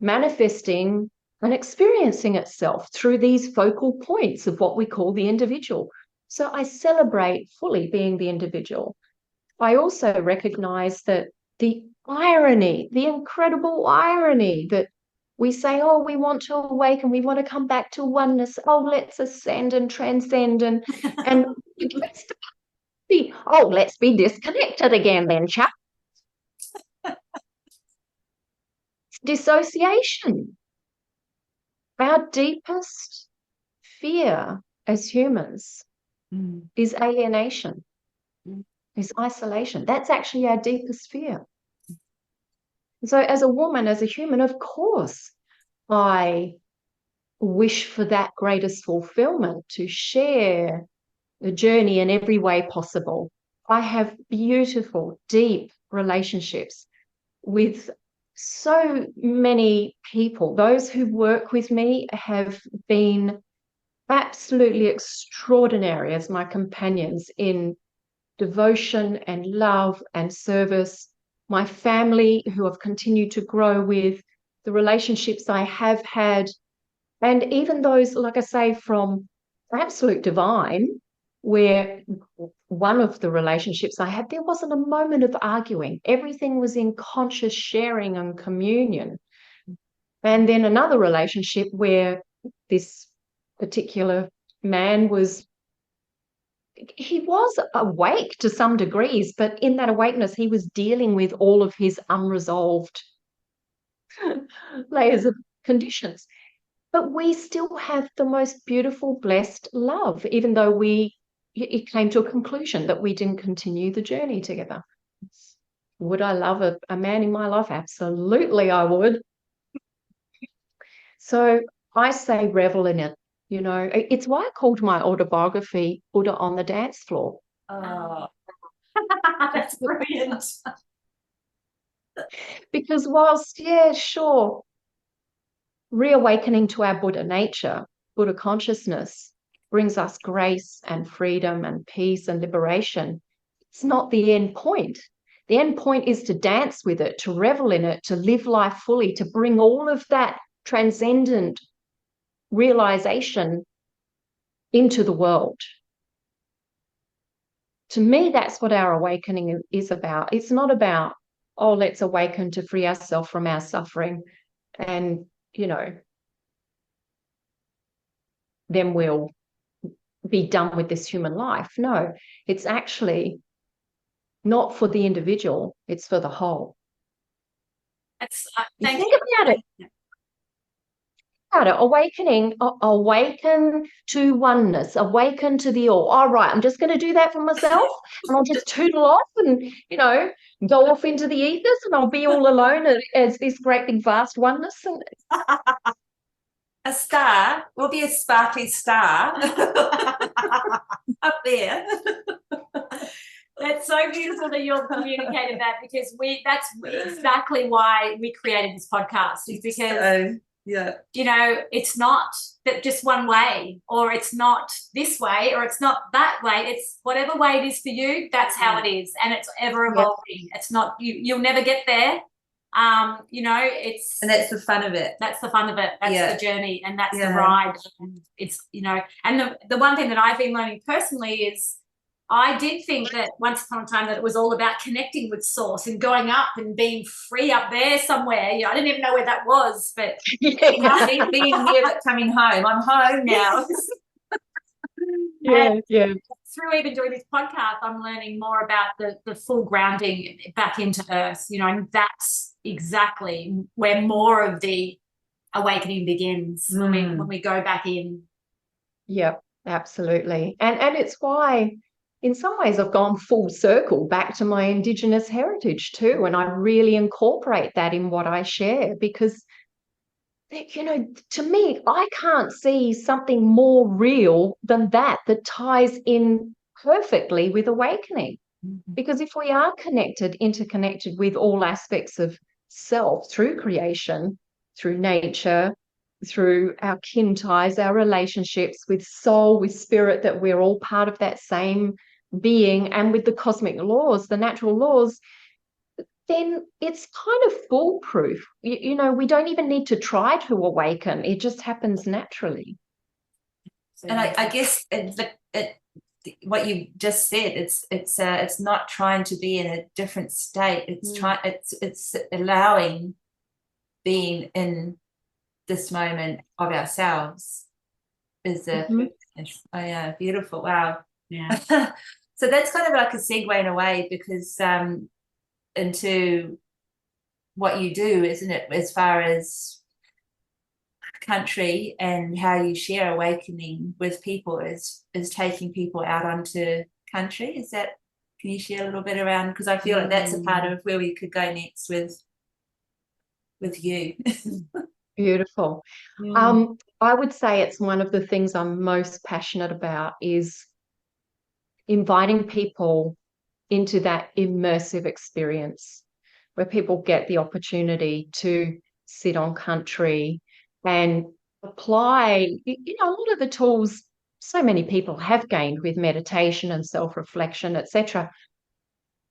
manifesting and experiencing itself through these focal points of what we call the individual. So I celebrate fully being the individual. I also recognize that the irony, the incredible irony that we say, oh, we want to awaken, we want to come back to oneness, oh, let's ascend and transcend, and let's be disconnected again then, chap. Dissociation. Our deepest fear as humans is alienation, is isolation. That's actually our deepest fear. So as a woman, as a human, of course, I wish for that greatest fulfillment, to share the journey in every way possible. I have beautiful, deep relationships with so many people. Those who work with me have been absolutely extraordinary as my companions in devotion and love and service. My family, who I've continued to grow with, the relationships I have had, and even those, like I say, from absolute divine, where one of the relationships I had, there wasn't a moment of arguing. Everything was in conscious sharing and communion. And then another relationship where this particular man he was awake to some degrees, but in that awakeness, he was dealing with all of his unresolved layers of conditions. But we still have the most beautiful, blessed love, even though it came to a conclusion that we didn't continue the journey together. Would I love a man in my life? Absolutely, I would. So I say revel in it. You know, it's why I called my autobiography Buddha on the Dance Floor. Oh, That's brilliant. Because whilst, yeah, sure, reawakening to our Buddha nature, Buddha consciousness, brings us grace and freedom and peace and liberation, it's not the end point. The end point is to dance with it, to revel in it, to live life fully, to bring all of that transcendent realization into the world. To me, that's what our awakening is about. It's not about, oh, let's awaken to free ourselves from our suffering and, you know, then we'll be done with this human life. No, it's actually not for the individual, it's for the whole. That's, You thank think you. about it. Awakening, awaken to oneness, awaken to the all right, I'm just going to do that for myself, and I'll just tootle off and, you know, go off into the ethers, and I'll be all alone as this great big vast oneness. And a star will be a sparkly star up there. That's so beautiful that you've communicated that, because that's exactly why we created this podcast, is because yeah, you know, it's not that just one way, or it's not this way, or it's not that way. It's whatever way it is for you, that's how it is, and it's ever evolving. Yep. It's not you'll never get there. You know, and that's the fun of it. That's the fun of it. That's the journey, and that's the ride. And it's, you know, and the one thing that I've been learning personally is, I did think that once upon a time that it was all about connecting with source and going up and being free up there somewhere. You know, I didn't even know where that was, but being here but coming home. I'm home now. yeah. Through even doing this podcast, I'm learning more about the full grounding back into earth, you know, and that's exactly where more of the awakening begins, when we go back in. Yep, absolutely. And it's why, in some ways, I've gone full circle back to my Indigenous heritage too, and I really incorporate that in what I share, because, you know, to me, I can't see something more real than that ties in perfectly with awakening. Because if we are interconnected with all aspects of self through creation, through nature, through our kin ties, our relationships with soul, with spirit, that we're all part of that same being, and with the cosmic laws, the natural laws, then it's kind of foolproof. You know, we don't even need to try to awaken. It just happens naturally. And I guess what you just said, it's not trying to be in a different state. It's allowing being in this moment of ourselves is oh yeah, beautiful. Wow. Yeah. So that's kind of like a segue in a way, because into what you do, isn't it, as far as country and how you share awakening with people, is taking people out onto country. Is that, can you share a little bit around, because I feel like that's a part of where we could go next with you. Beautiful. I would say it's one of the things I'm most passionate about, is inviting people into that immersive experience where people get the opportunity to sit on country and apply, you know, a lot of the tools so many people have gained with meditation and self-reflection, etc.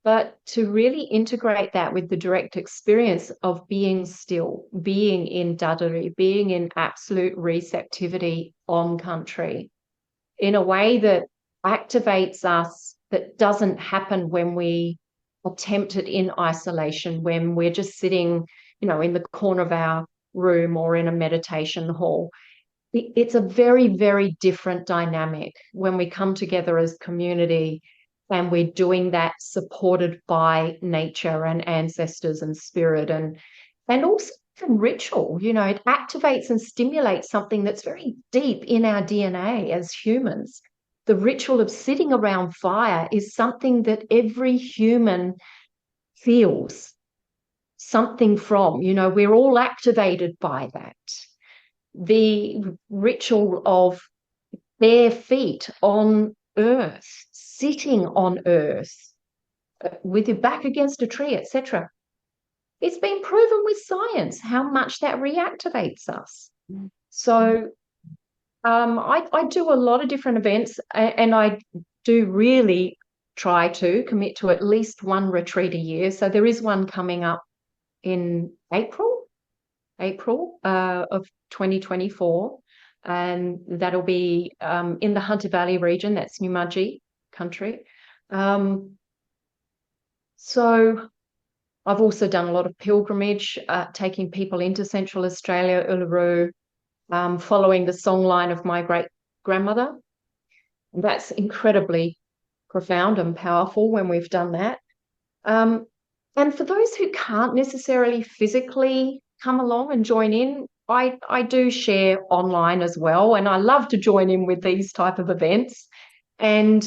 But to really integrate that with the direct experience of being still, being in dadari, being in absolute receptivity on country, in a way that activates us, that doesn't happen when we attempt it in isolation, when we're just sitting, you know, in the corner of our room or in a meditation hall. It's a very, very different dynamic when we come together as community, and we're doing that supported by nature and ancestors and spirit, and also from ritual. You know, it activates and stimulates something that's very deep in our DNA as humans. The ritual of sitting around fire is something that every human feels something from. You know, we're all activated by that. The ritual of bare feet on earth, sitting on earth with your back against a tree, etc. it's been proven with science how much that reactivates us. So I do a lot of different events, and I do really try to commit to at least one retreat a year. So there is one coming up in April of 2024, and that'll be in the Hunter Valley region. That's New country. So I've also done a lot of pilgrimage, taking people into Central Australia, Uluru, following the songline of my great-grandmother. That's incredibly profound and powerful when we've done that. And for those who can't necessarily physically come along and join in, I do share online as well, and I love to join in with these type of events. And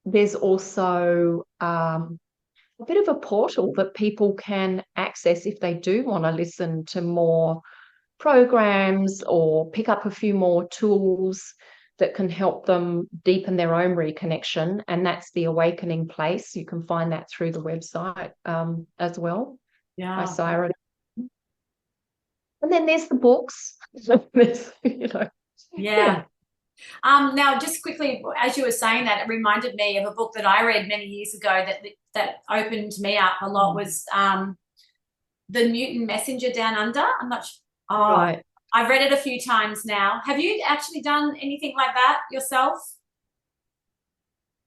there's also a bit of a portal that people can access if they do want to listen to more programs or pick up a few more tools that can help them deepen their own reconnection, and that's the Awakening Place. You can find that through the website as well. Yeah. Isira. And then there's the books. There's, Yeah. Now, just quickly, as you were saying that, it reminded me of a book that I read many years ago that opened me up a lot. Was The Newton Messenger Down Under. I'm not sure. Oh, Right. I've read it a few times now. Have you actually done anything like that yourself?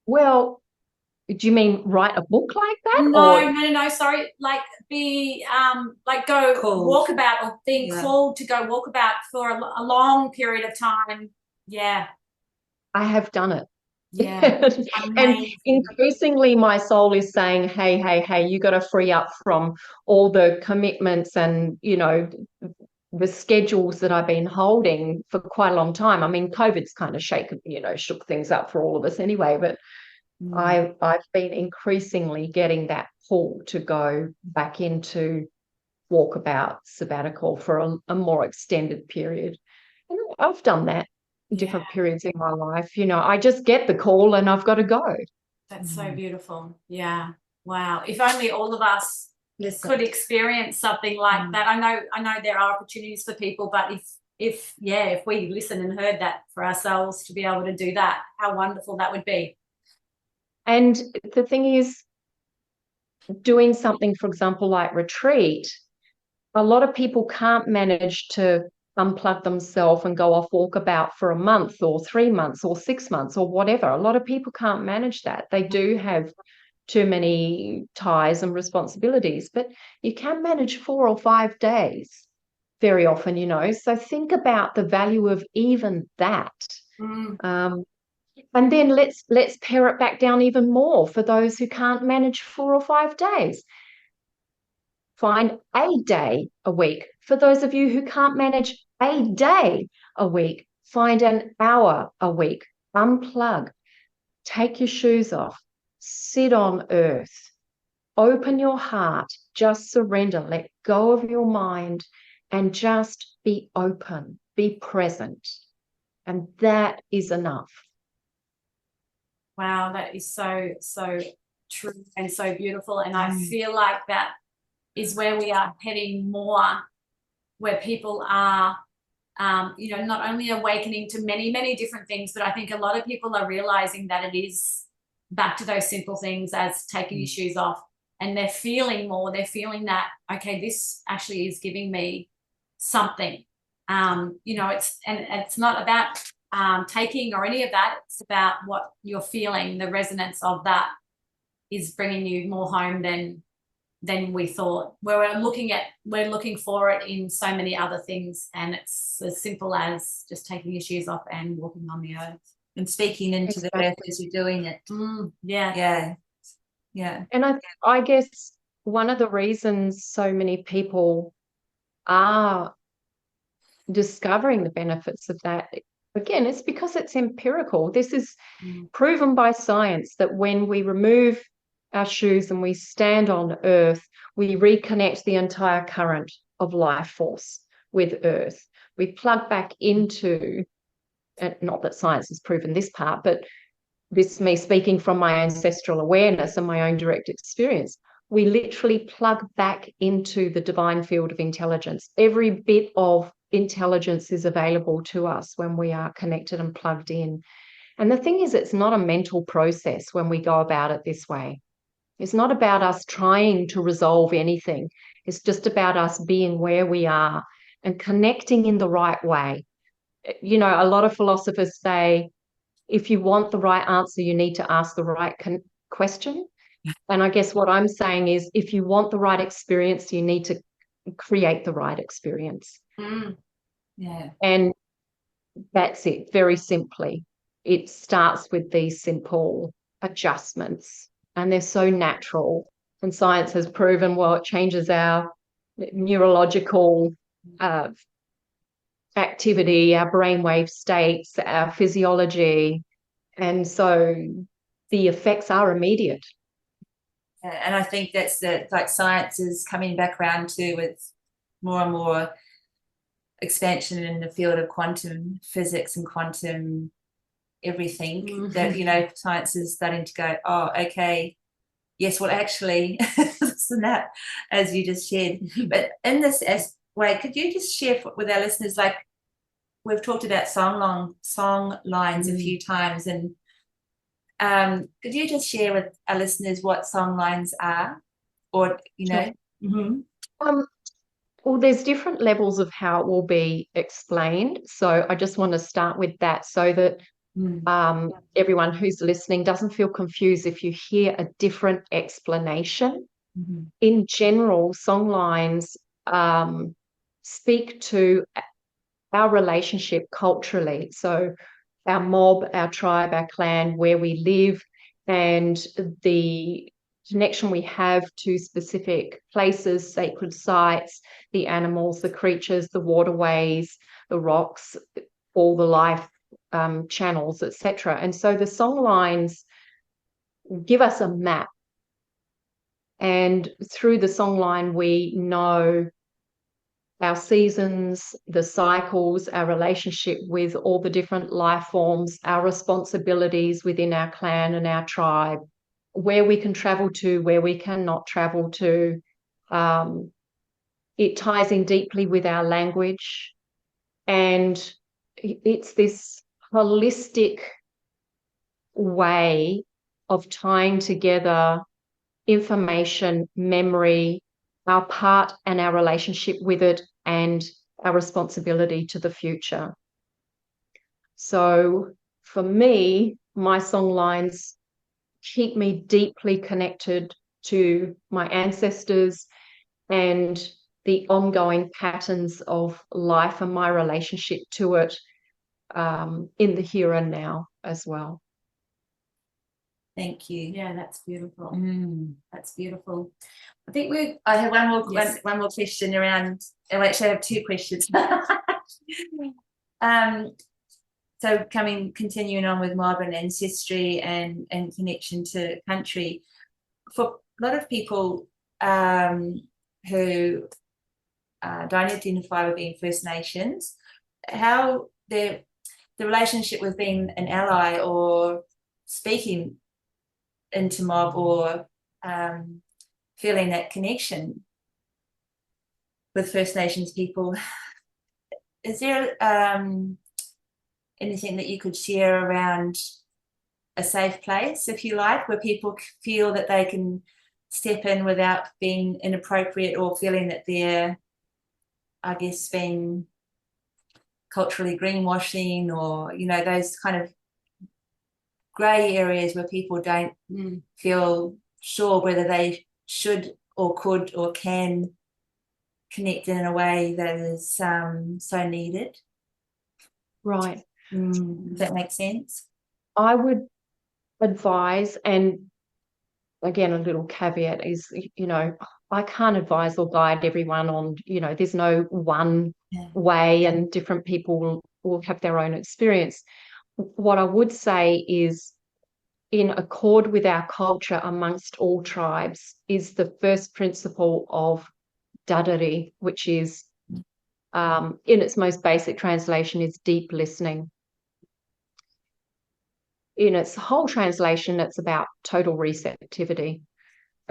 Well, do you mean write a book like that? No, sorry. Like go Called. walkabout, or being called to go walkabout for a long period of time. Yeah. I have done it. Yeah. And increasingly my soul is saying, hey, you got to free up from all the commitments and, the schedules that I've been holding for quite a long time. I mean, COVID's kind of shook things up for all of us anyway, but I've been increasingly getting that pull to go back into walkabout sabbatical for a more extended period. And I've done that in different periods in my life. I just get the call and I've got to go. That's so beautiful. Yeah. Wow. If only all of us could experience something like that. I know there are opportunities for people, but if we listened and heard that for ourselves to be able to do that, how wonderful that would be. And the thing is, doing something, for example, like retreat, a lot of people can't manage to unplug themselves and go off walkabout for a month or 3 months or 6 months or whatever. A lot of people can't manage that. They do have too many ties and responsibilities, but you can manage 4 or 5 days very often, So think about the value of even that. And then let's pare it back down even more for those who can't manage 4 or 5 days. Find a day a week. For those of you who can't manage a day a week, find an hour a week. Unplug. Take your shoes off. Sit on earth. Open your heart. Just surrender. Let go of your mind and just be open. Be present. And that is enough. Wow, that is so true and so beautiful. And I feel like that is where we are heading more, where people are, not only awakening to many, many different things, but I think a lot of people are realizing that it is back to those simple things as taking your shoes off, and they're feeling more. They're feeling that, okay, this actually is giving me something. It's not about taking or any of that. It's about what you're feeling. The resonance of that is bringing you more home than we thought. We're looking for it in so many other things, and it's as simple as just taking your shoes off and walking on the earth and speaking into the breath as you're doing it. Yeah. And I guess one of the reasons so many people are discovering the benefits of that, again, it's because it's empirical. This is proven by science that when we remove our shoes and we stand on earth, we reconnect the entire current of life force with earth. We plug back into, not that science has proven this part, but this me speaking from my ancestral awareness and my own direct experience. we literally plug back into the divine field of intelligence. Every bit of intelligence is available to us when we are connected and plugged in. And the thing is, it's not a mental process when we go about it this way. It's not about us trying to resolve anything. It's just about us being where we are and connecting in the right way. You know, a lot of philosophers say, if you want the right answer, you need to ask the right question. And I guess what I'm saying is, if you want the right experience, you need to create the right experience. Yeah. And that's it, very simply. It starts with these simple adjustments, and they're so natural. And science has proven, well, it changes our neurological activity, our brainwave states, our physiology. And so the effects are immediate. And I think that's like science is coming back around to with more and more expansion in the field of quantum physics and quantum everything, that, you know, science is starting to go, oh, okay, yes, well, actually, this and that, as you just shared. But in this way, could you just share with our listeners, like, we've talked about song lines a few times, and could you just share with our listeners what song lines are, or, you know? Sure. Well, there's different levels of how it will be explained. So I just want to start with that so that everyone who's listening doesn't feel confused if you hear a different explanation. In general, song lines speak to our relationship culturally. So our mob, our tribe, our clan, where we live, and the connection we have to specific places, sacred sites, the animals, the creatures, the waterways, the rocks, all the life channels, etc. And so the song lines give us a map. And through the song line, we know our seasons, the cycles, our relationship with all the different life forms, our responsibilities within our clan and our tribe, where we can travel to, where we cannot travel to. It ties in deeply with our language. And it's this holistic way of tying together information, memory, our part and our relationship with it, and our responsibility to the future. So for me, my song lines keep me deeply connected to my ancestors and the ongoing patterns of life and my relationship to it in the here and now as well. Thank you. Yeah, that's beautiful. That's beautiful. I think I have one more question around. I actually have two questions. So continuing on with mob and ancestry and connection to country, for a lot of people who don't identify with being First Nations, how the relationship with being an ally or speaking into mob or feeling that connection with First Nations people, is there anything that you could share around a safe place, if you like, where people feel that they can step in without being inappropriate or feeling that they're, I guess, being culturally greenwashing, or, you know, those kind of grey areas where people don't feel sure whether they should or could or can connect in a way that is so needed? Right. Does that make sense? I would advise, and again, a little caveat is, you know, I can't advise or guide everyone on, you know, there's no one way, and different people will have their own experience. What I would say is, in accord with our culture amongst all tribes, is the first principle of dadari, which is, in its most basic translation, is deep listening. In its whole translation, it's about total receptivity.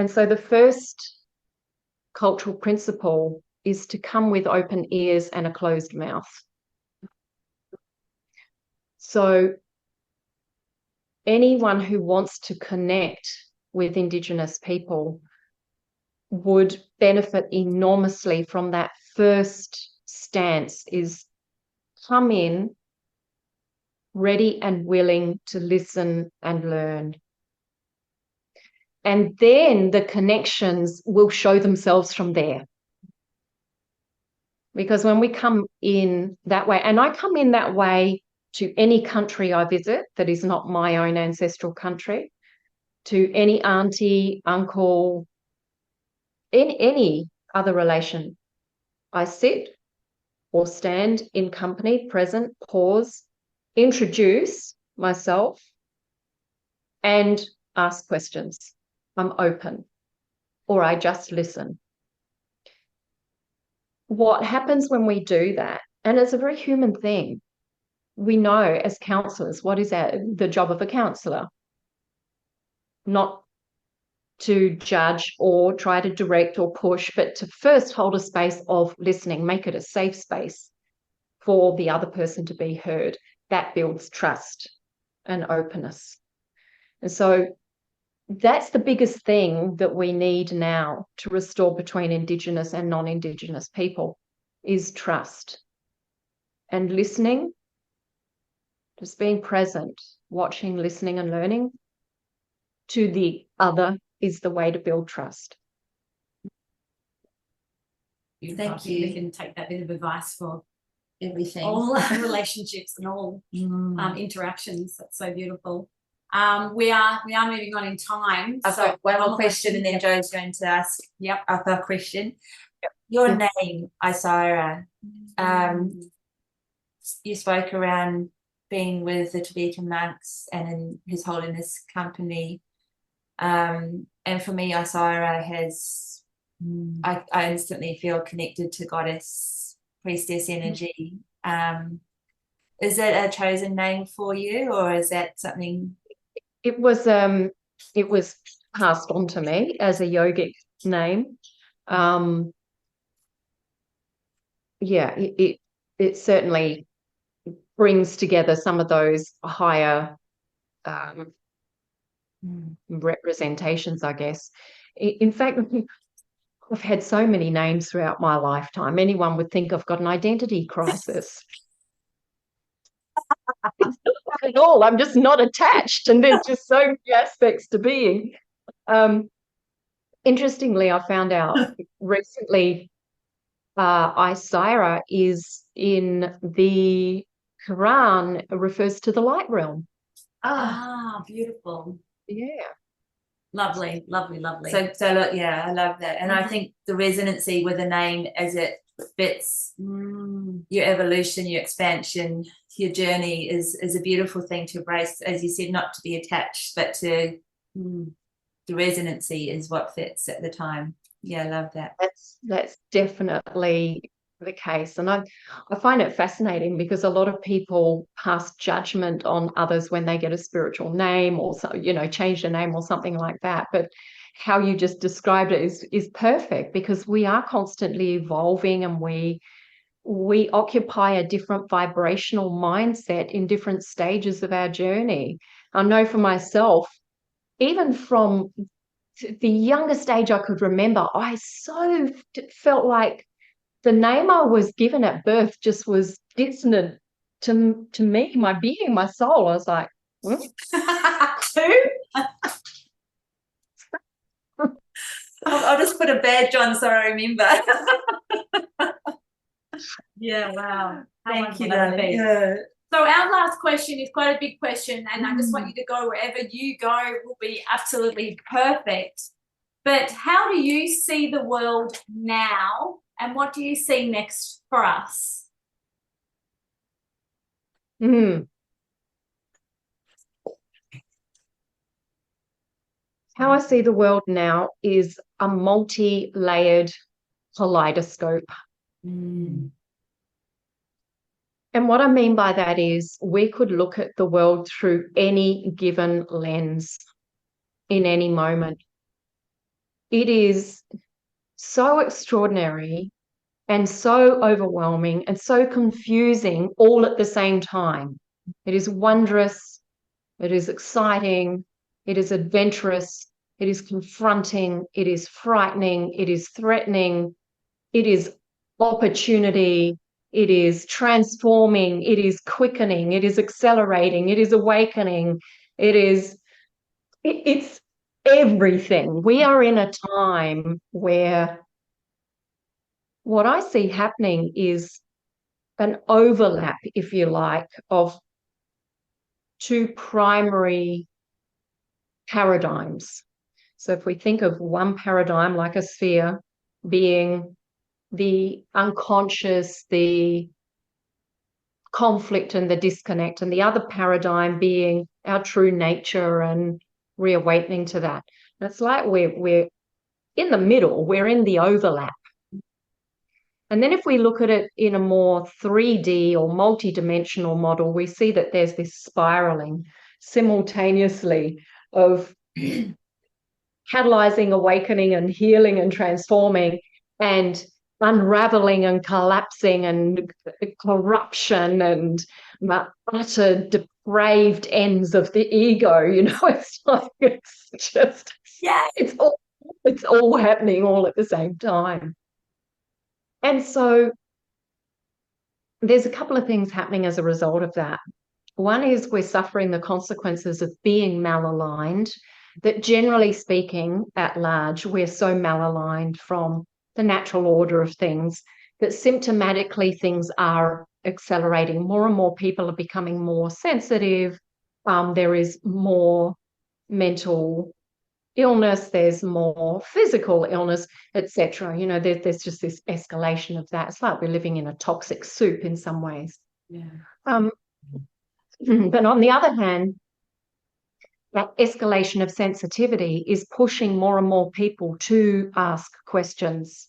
And so the first cultural principle is to come with open ears and a closed mouth. So anyone who wants to connect with Indigenous people would benefit enormously from that first stance, is come in ready and willing to listen and learn. And then the connections will show themselves from there. Because when we come in that way, and I come in that way to any country I visit that is not my own ancestral country, to any auntie, uncle, any other relation, I sit or stand in company, present, pause, introduce myself, and ask questions. I'm open, or I just listen. What happens when we do that, and it's a very human thing, we know as counsellors, what is the job of a counsellor? Not to judge or try to direct or push, but to first hold a space of listening, make it a safe space for the other person to be heard. That builds trust and openness. And so that's the biggest thing that we need now to restore between Indigenous and non-Indigenous people, is trust. And listening, just being present, watching, listening and learning to the other is the way to build trust. Thank you. We can take that bit of advice for Everything. all relationships and all interactions. That's so beautiful. We are moving on in time. I've got one more question, and then Joe's going to ask our question. Your name, Isira. You spoke around being with the Tibetan monks and in His Holiness company. And for me, Isira has, I instantly feel connected to goddess, priestess energy. Is it a chosen name for you, or is that something? It was passed on to me as a yogic name. It certainly brings together some of those higher representations, I guess. In fact, I've had so many names throughout my lifetime. Anyone would think I've got an identity crisis. It's not at all. I'm just not attached, and there's just so many aspects to being. Interestingly, I found out recently Isira is in the Quran, refers to the light realm. Beautiful. Yeah. Lovely, lovely, lovely. So look, yeah, I love that. And I think the resonancy with the name as it fits your evolution, your expansion, your journey is a beautiful thing to embrace. As you said, not to be attached, but to the resonancy is what fits at the time. Yeah, I love that. That's definitely the case. And I find it fascinating because a lot of people pass judgment on others when they get a spiritual name or so, change their name or something like that. But how you just described it is perfect, because we are constantly evolving, and we occupy a different vibrational mindset in different stages of our journey. I know for myself, even from the youngest age I could remember, I so felt like the name I was given at birth just was dissonant to me, my being, my soul. I was like, I'll just put a badge on so I remember. Yeah, wow. Thank you, darling. Yeah. So our last question is quite a big question, and I just want you to go wherever you go will be absolutely perfect. But how do you see the world now, and what do you see next for us? How I see the world now is a multi-layered kaleidoscope. And what I mean by that is we could look at the world through any given lens in any moment. it is so extraordinary and so overwhelming and so confusing all at the same time. It is wondrous, it is exciting, it is adventurous, it is confronting, it is frightening, it is threatening, it is opportunity, it is transforming, it is quickening, it is accelerating, it is awakening, it's everything. We are in a time where what I see happening is an overlap, if you like, of two primary paradigms. So if we think of one paradigm like a sphere being the unconscious, the conflict and the disconnect, and the other paradigm being our true nature and reawakening to that. And it's like we're in the middle, we're in the overlap. And then if we look at it in a more 3D or multi-dimensional model, we see that there's this spiraling simultaneously of catalyzing, awakening and healing and transforming, and unraveling and collapsing and corruption and utter depraved ends of the ego. You know, it's like, it's just, yeah, it's all happening all at the same time. And so there's a couple of things happening as a result of that. One is we're suffering the consequences of being malaligned, that generally speaking, at large, we're so malaligned from the natural order of things that symptomatically things are accelerating. More and more people are becoming more sensitive. There is more mental illness, there's more physical illness, etc. You know, there's just this escalation of that. It's like we're living in a toxic soup in some ways. Yeah. But on the other hand, that escalation of sensitivity is pushing more and more people to ask questions.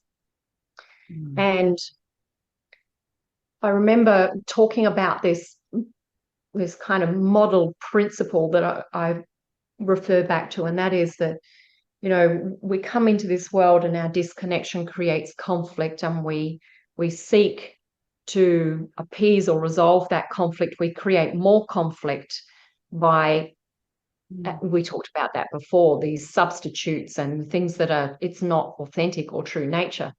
And I remember talking about this kind of model principle that I refer back to, and that is that, you know, we come into this world and our disconnection creates conflict, and we seek to appease or resolve that conflict. We create more conflict by we talked about that before, these substitutes and things that are, it's not authentic or true nature.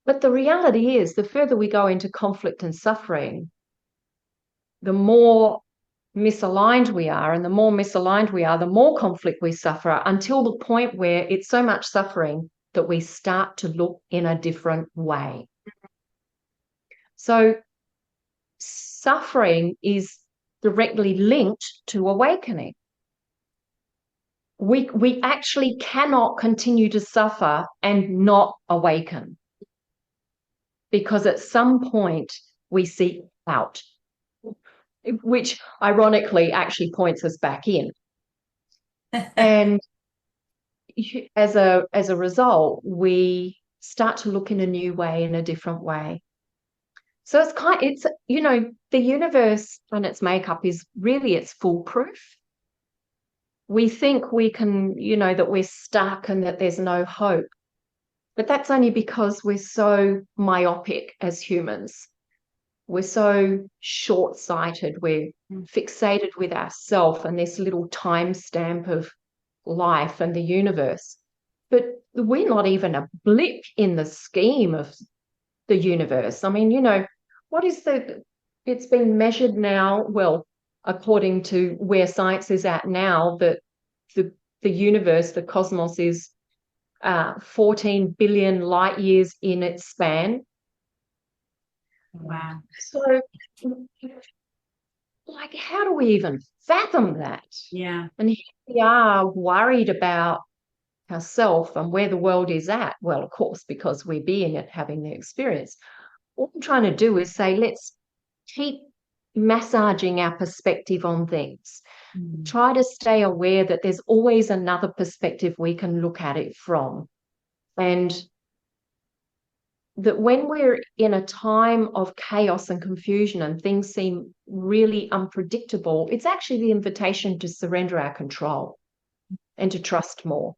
But the reality is, the further we go into conflict and suffering, the more misaligned we are, and the more misaligned we are, the more conflict we suffer, until the point where it's so much suffering that we start to look in a different way. So suffering is directly linked to awakening. We actually cannot continue to suffer and not awaken, because at some point we seek out, which ironically actually points us back in. And as a result, we start to look in a new way, in a different way. So it's you know, the universe and its makeup is really, it's foolproof. We think we can, you know, that we're stuck and that there's no hope. But that's only because we're so myopic as humans. We're so short-sighted. We're fixated with ourselves and this little timestamp of life and the universe. But we're not even a blip in the scheme of the universe. I mean, you know, it's been measured now, well, according to where science is at now, that the universe, the cosmos, is 14 billion light years in its span. Wow. So, like, how do we even fathom that? Yeah. And here we are worried about ourselves and where the world is at. Well, of course, because we're being it, having the experience. What I'm trying to do is say, let's keep massaging our perspective on things. Try to stay aware that there's always another perspective we can look at it from. And that when we're in a time of chaos and confusion and things seem really unpredictable, it's actually the invitation to surrender our control and to trust more.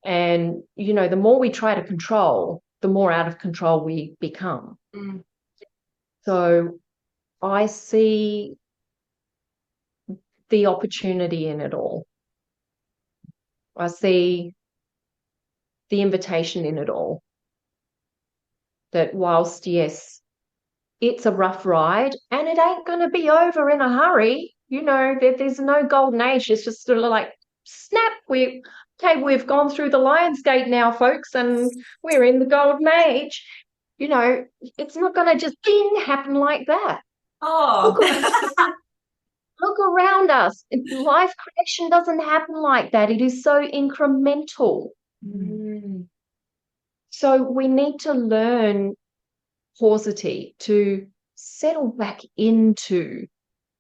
And, the more we try to control, the more out of control we become. So I see the opportunity in it all. I see the invitation in it all. That whilst, yes, it's a rough ride and it ain't going to be over in a hurry, there's no golden age. It's just sort of like, snap, we've gone through the Lion's Gate now, folks, and we're in the golden age. It's not going to just happen like that. Oh, Look around us. Life creation doesn't happen like that. It is so incremental. So we need to learn paucity, to settle back into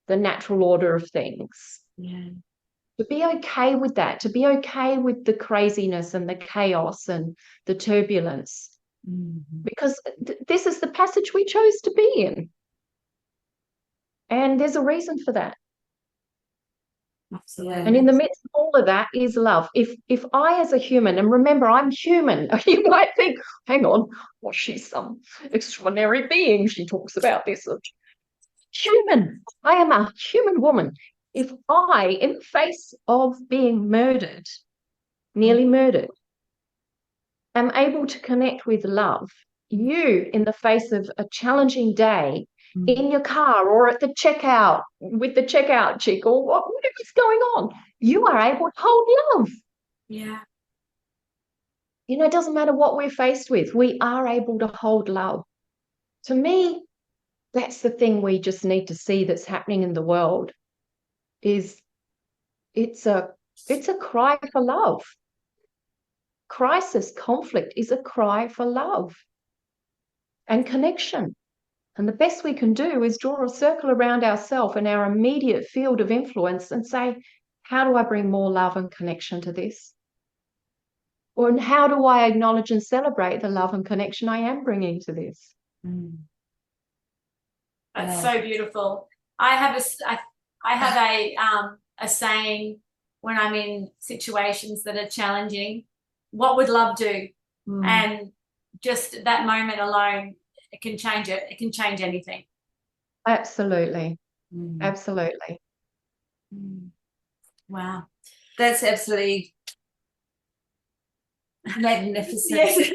the natural order of things. To be okay with that, to be okay with the craziness and the chaos and the turbulence. Because this is the passage we chose to be in. And there's a reason for that. Absolutely. And in the midst of all of that is love. If I, as a human, and remember, I'm human, you might think, hang on, well, she's some extraordinary being. She talks about this. Human. I am a human woman. If I, in the face of being murdered, nearly murdered, am able to connect with love, you, in the face of a challenging day, in your car or at the checkout with the checkout chick or whatever's going on, you are able to hold love. Yeah. It doesn't matter what we're faced with. We are able to hold love. To me, that's the thing we just need to see that's happening in the world. It's a cry for love. Crisis, conflict is a cry for love and connection. And the best we can do is draw a circle around ourselves and our immediate field of influence and say, how do I bring more love and connection to this? Or how do I acknowledge and celebrate the love and connection I am bringing to this? That's so beautiful. I have a saying when I'm in situations that are challenging. What would love do? And just that moment alone, it can change it. It can change anything. Absolutely. Absolutely. Wow. That's absolutely magnificent. Yes.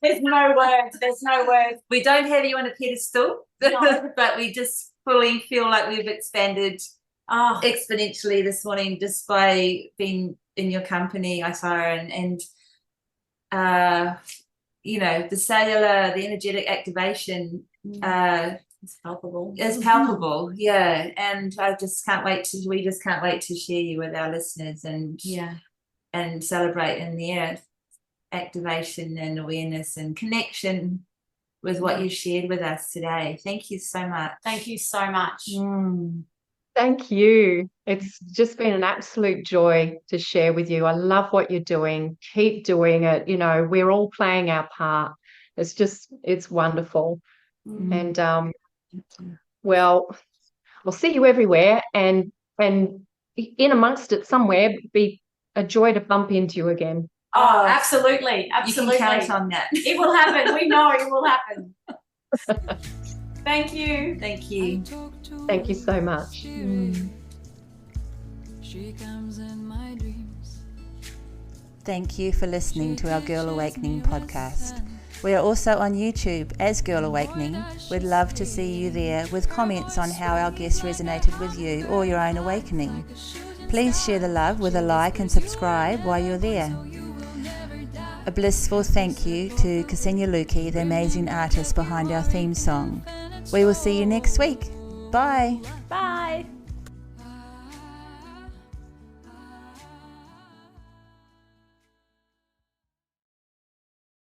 There's no words. There's no words. We don't have you on a pedestal, No. but we just fully feel like we've expanded exponentially this morning just by being in your company, Isira, and the cellular, the energetic activation It's palpable. is palpable. Yeah. And we just can't wait to share you with our listeners and celebrate in their activation and awareness and connection with what you shared with us today. Thank you so much. Thank you so much. Thank you. It's just been an absolute joy to share with you. I love what you're doing. Keep doing it. We're all playing our part. It's wonderful. And well, we'll see you everywhere, and in amongst it somewhere, be a joy to bump into you again. Oh, absolutely. Absolutely. You can count on that. It will happen. We know it will happen. Thank you. Thank you. Thank you so much. She comes in my dreams. Thank you for listening to our Girl Awakening podcast. We are also on YouTube as Girl Awakening. We'd love to see you there with comments on how our guests resonated with you or your own awakening. Please share the love with a like and subscribe while you're there. A blissful thank you to Ksenia Luki, the amazing artist behind our theme song. We will see you next week. Bye. Bye.